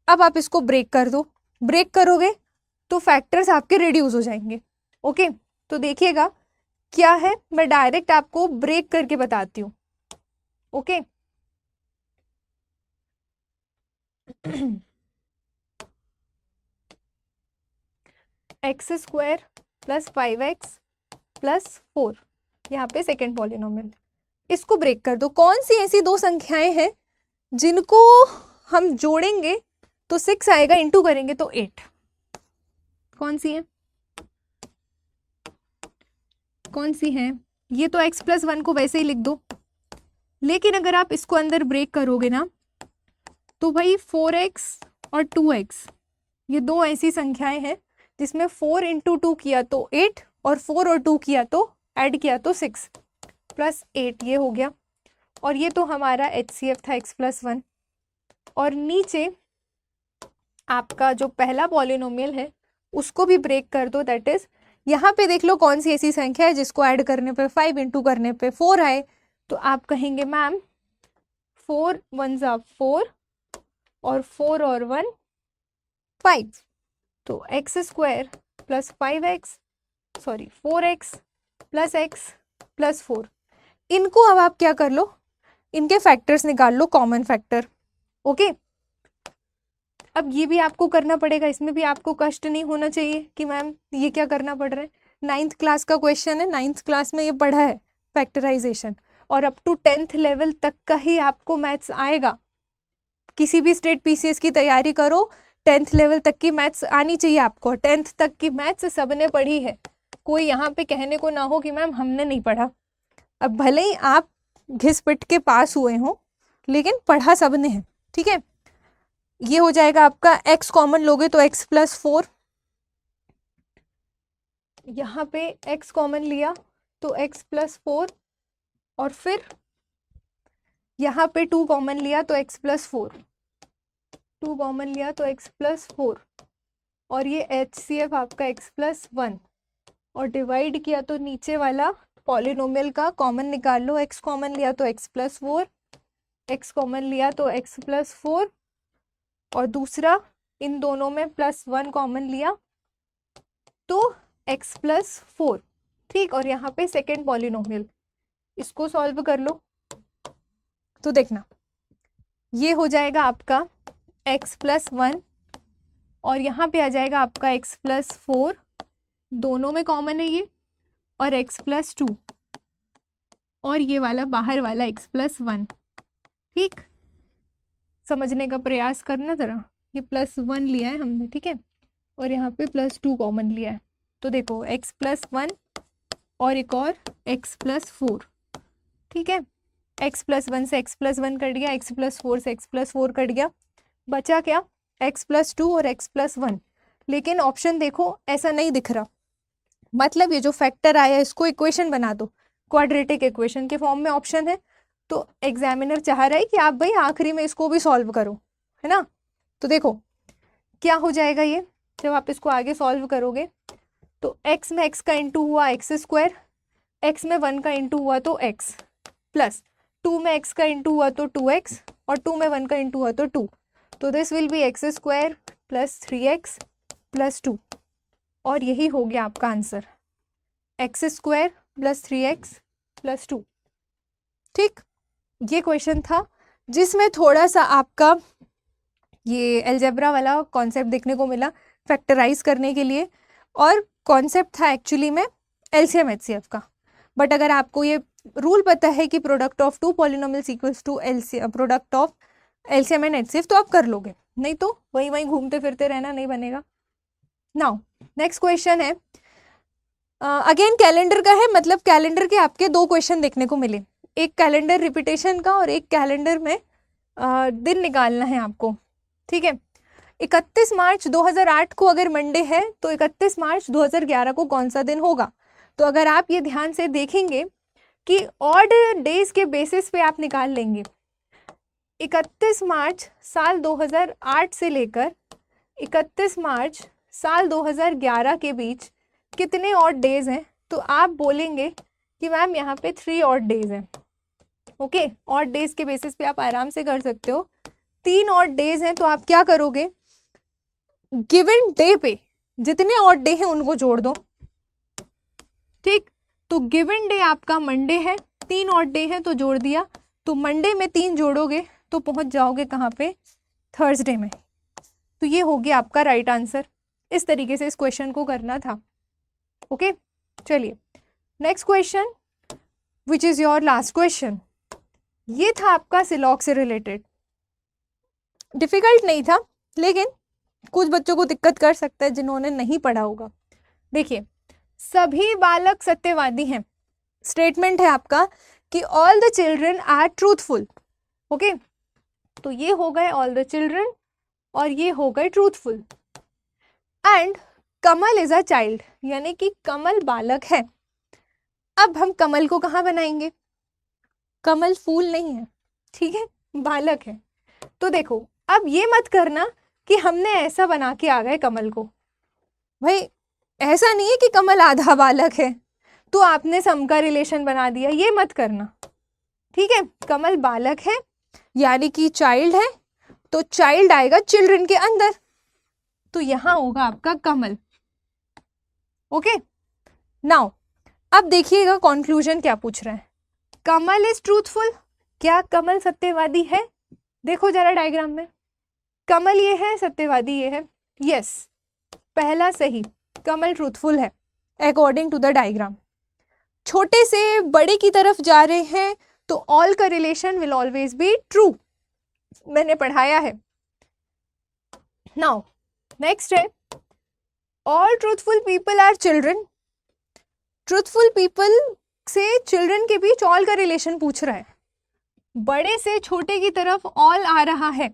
अब आप इसको ब्रेक कर दो, ब्रेक करोगे तो फैक्टर्स आपके रिड्यूस हो जाएंगे। ओके, तो देखिएगा क्या है, मैं डायरेक्ट आपको ब्रेक करके बताती हूँ। ओके x² + 5x + 4, यहाँ पे सेकेंड पॉलिनोमियल, इसको ब्रेक कर दो। कौन सी ऐसी 2 संख्याएं हैं जिनको हम जोड़ेंगे तो 6 आएगा, इंटू करेंगे तो 8, कौन सी है, कौन सी है? ये तो x + 1 को वैसे ही लिख दो, लेकिन अगर आप इसको अंदर ब्रेक करोगे ना तो भाई 4x और 2x, ये 2 ऐसी संख्याएं हैं जिसमें 4 × 2 किया तो 8 और 4 और 2 किया तो ऐड किया तो 6 + 8, ये हो गया। और ये तो हमारा HCF था x + 1, और नीचे आपका जो पहला पॉलिनोमियल है उसको भी ब्रेक कर दो, दैट इज यहाँ पे देख लो कौन सी ऐसी संख्या है जिसको ऐड करने पे 5 × करने पे 4 आए, तो आप कहेंगे मैम 4 × 1 = 4 और 4 और 1 5। तो x square plus 5x, sorry 4x plus x plus 4। इनको अब आप क्या कर लो, इनके फैक्टर्स निकाल लो, कॉमन फैक्टर। ओके, अब ये भी आपको करना पड़ेगा, इसमें भी आपको कष्ट नहीं होना चाहिए कि मैम ये क्या करना पड़ रहा है। 9th क्लास का क्वेश्चन है, 9th क्लास में ये पढ़ा है फैक्टराइजेशन, और अप टू 10th लेवल तक का ही आपको मैथ्स आएगा। किसी भी स्टेट पीसीएस की तैयारी करो, 10th लेवल तक की मैथ्स आनी चाहिए आपको। 10th तक की मैथ्स सबने पढ़ी है, कोई यहाँ पे कहने को ना हो कि मैम हमने नहीं पढ़ा। अब भले ही आप घिस पिट के पास हुए हों, लेकिन पढ़ा सबने है, ठीक है। ये हो जाएगा आपका, x कॉमन लोगे तो x प्लस 4, यहाँ पे x कॉमन लिया तो x प्लस 4, और फिर यहाँ पे 2 कॉमन लिया तो x प्लस 4, 2 कॉमन लिया तो x प्लस 4, और ये HCF आपका x प्लस 1, और डिवाइड किया तो नीचे वाला पॉलिनोमियल का कॉमन निकाल लो। x कॉमन लिया तो x प्लस 4, x कॉमन लिया तो x प्लस 4, और दूसरा इन दोनों में प्लस 1 कॉमन लिया तो x प्लस 4, ठीक। और यहाँ पे सेकेंड पॉलिनोमियल, इसको सॉल्व कर लो तो देखना ये हो जाएगा आपका x प्लस 1, और यहाँ पे आ जाएगा आपका x प्लस 4, दोनों में कॉमन है ये, और x प्लस 2, और ये वाला बाहर वाला x प्लस 1, ठीक। समझने का प्रयास करना ज़रा, ये प्लस 1 लिया है हमने, ठीक है, और यहाँ पे प्लस 2 कॉमन लिया है। तो देखो x प्लस 1 और एक और x प्लस 4, ठीक है। x प्लस 1 से x प्लस 1 कट गया, x प्लस 4 से x प्लस 4 कट गया, बचा क्या, x प्लस 2 और x प्लस 1। लेकिन ऑप्शन देखो ऐसा नहीं दिख रहा, मतलब ये जो फैक्टर आया इसको इक्वेशन बना दो, क्वाड्रेटिक इक्वेशन के फॉर्म में ऑप्शन है। तो एग्जामिनर चाह रहा है कि आप भाई आखिरी में इसको भी सॉल्व करो, है ना। तो देखो क्या हो जाएगा ये, जब आप इसको आगे सॉल्व करोगे तो x में x का इंटू हुआ एक्स स्क्वायर, x में 1 का इंटू हुआ तो x, प्लस 2 में x का इंटू हुआ तो 2x, और 2 में 1 का इंटू हुआ तो 2। तो this will B x square plus 3x plus 2, और यही हो गया आपका answer, x square plus 3x plus 2, ठीक। ये क्वेश्चन था जिसमें थोड़ा सा आपका ये अलजेब्रा वाला कॉन्सेप्ट देखने को मिला फैक्टराइज करने के लिए, और कॉन्सेप्ट था एक्चुअली में एलसीएम एचसीएफ का। बट अगर आपको ये रूल पता है कि product of two polynomials equals to LCM, product of LCM and HCF, तो आप कर लोगे, नहीं तो वहीं वहीं घूमते फिरते रहना नहीं बनेगा। नाउ नेक्स्ट क्वेश्चन है, अगेन कैलेंडर का है, मतलब कैलेंडर के आपके 2 क्वेश्चन देखने को मिले, एक कैलेंडर रिपीटेशन का और एक कैलेंडर में दिन निकालना है आपको, ठीक है। 31 मार्च 2008 को अगर मंडे है तो 31 मार्च 2011 को कौन सा दिन होगा। तो अगर आप ये ध्यान से देखेंगे कि ऑड डेज के बेसिस पे आप निकाल लेंगे, 31 मार्च साल 2008 से लेकर 31 मार्च साल 2011 के बीच कितने ऑड डेज हैं, तो आप बोलेंगे कि मैम यहाँ पे 3 ऑड डेज हैं। ओके, ऑड डेज के बेसिस पे आप आराम से कर सकते हो। 3 ऑड डेज हैं तो आप क्या करोगे, गिवन डे पे जितने ऑड डे हैं उनको जोड़ दो, ठीक। तो गिवन डे आपका मंडे है, 3 ऑड डे हैं तो जोड़ दिया, तो मंडे में 3 जोड़ोगे तो पहुंच जाओगे कहाँ पे, थर्सडे में। तो ये हो गया आपका राइट आंसर। इस तरीके से इस क्वेश्चन को करना था। ओके, चलिए next question which is your last question. ये था आपका सिलॉक से रिलेटेड, डिफिकल्ट नहीं था लेकिन कुछ बच्चों को दिक्कत कर सकता है जिन्होंने नहीं पढ़ा होगा। देखिए, सभी बालक सत्यवादी हैं, स्टेटमेंट है आपका कि all the children are truthful. Okay, तो ये हो गए ऑल द चिल्ड्रन और ये हो गए truthful. And Kamal is a child, यानी कि कमल बालक है। अब हम कमल को कहाँ बनाएंगे, कमल फूल नहीं है, ठीक है, बालक है। तो देखो अब ये मत करना कि हमने ऐसा बना के आ गए कमल को, भाई ऐसा नहीं है कि कमल आधा बालक है तो आपने सम का रिलेशन बना दिया, ये मत करना, ठीक है। कमल बालक है यानी कि चाइल्ड है, तो चाइल्ड आएगा चिल्ड्रन के अंदर, तो यहां होगा आपका कमल। ओके, नाउ अब देखिएगा कंक्लूजन क्या पूछ रहे हैं। कमल इज ट्रूथफुल, क्या कमल सत्यवादी है? देखो जरा डायग्राम में, कमल ये है, सत्यवादी ये है। यस, पहला सही, कमल ट्रूथफुल है अकॉर्डिंग टू द डायग्राम। छोटे से बड़े की तरफ जा रहे हैं तो ऑल का relation will always be true, मैंने पढ़ाया है। नाउ नेक्स्ट है, all truthful people are children. Truthful people से चिल्ड्रन के बीच ऑल का रिलेशन पूछ रहा है, बड़े से छोटे की तरफ ऑल आ रहा है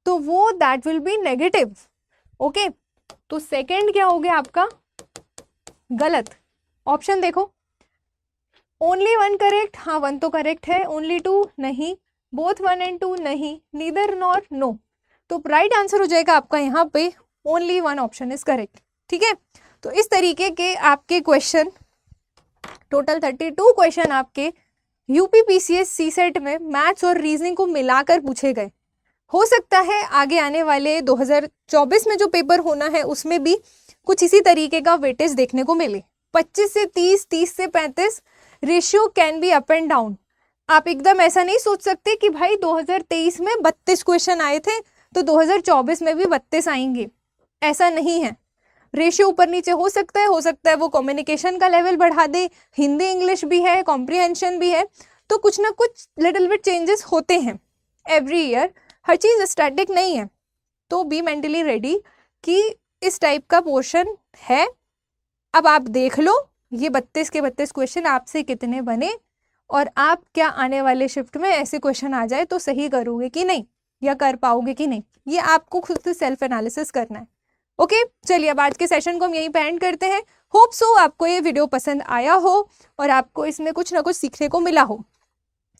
तो वो that will be negative. Okay, तो सेकंड क्या हो गया आपका? गलत। ऑप्शन देखो, ओनली वन करेक्ट, हाँ वन तो करेक्ट है, ओनली टू नहीं, बोथ 1 and 2 नहीं, नीदर नॉर नो। तो राइट आंसर हो जाएगा आपका यहाँ पे only one option is correct. ठीक है, तो इस तरीके के आपके क्वेश्चन, टोटल 32 क्वेश्चन आपके यूपीपीसीएस सीसेट में मैथ्स और रीजनिंग को मिलाकर पूछे गए। हो सकता है आगे आने वाले 2024 में जो पेपर होना है उसमें भी कुछ इसी तरीके का वेटेज देखने को मिले। 25 से 30, 30 से 35, ratio can be up and down. आप एकदम ऐसा नहीं सोच सकते कि भाई 2023 में 32 क्वेश्चन आए थे तो 2024 में भी 32 आएंगे, ऐसा नहीं है। रेशियो ऊपर नीचे हो सकता है वो कम्युनिकेशन का लेवल बढ़ा दे, हिंदी इंग्लिश भी है, कॉम्प्रिहेंशन भी है, तो कुछ ना कुछ लिटिल बिट चेंजेस होते हैं एवरी ईयर, हर चीज़ स्टैटिक नहीं है। तो बी मेंटली रेडी कि इस टाइप का पोर्शन है। अब आप देख लो ये 32 के 32 क्वेश्चन आपसे कितने बने और आप क्या आने वाले शिफ्ट में ऐसे क्वेश्चन आ जाए तो सही करोगे कि नहीं, या कर पाओगे कि नहीं, ये आपको खुद से सेल्फ एनालिसिस करना है। ओके, चलिए अब आज के सेशन को हम यहीं पे एंड करते हैं। होप सो आपको ये वीडियो पसंद आया हो और आपको इसमें कुछ ना कुछ सीखने को मिला हो।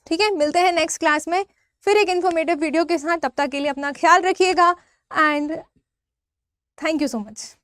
ठीक है, मिलते हैं नेक्स्ट क्लास में फिर एक इन्फॉर्मेटिव वीडियो के साथ। तब तक के लिए अपना ख्याल रखिएगा and thank you so much.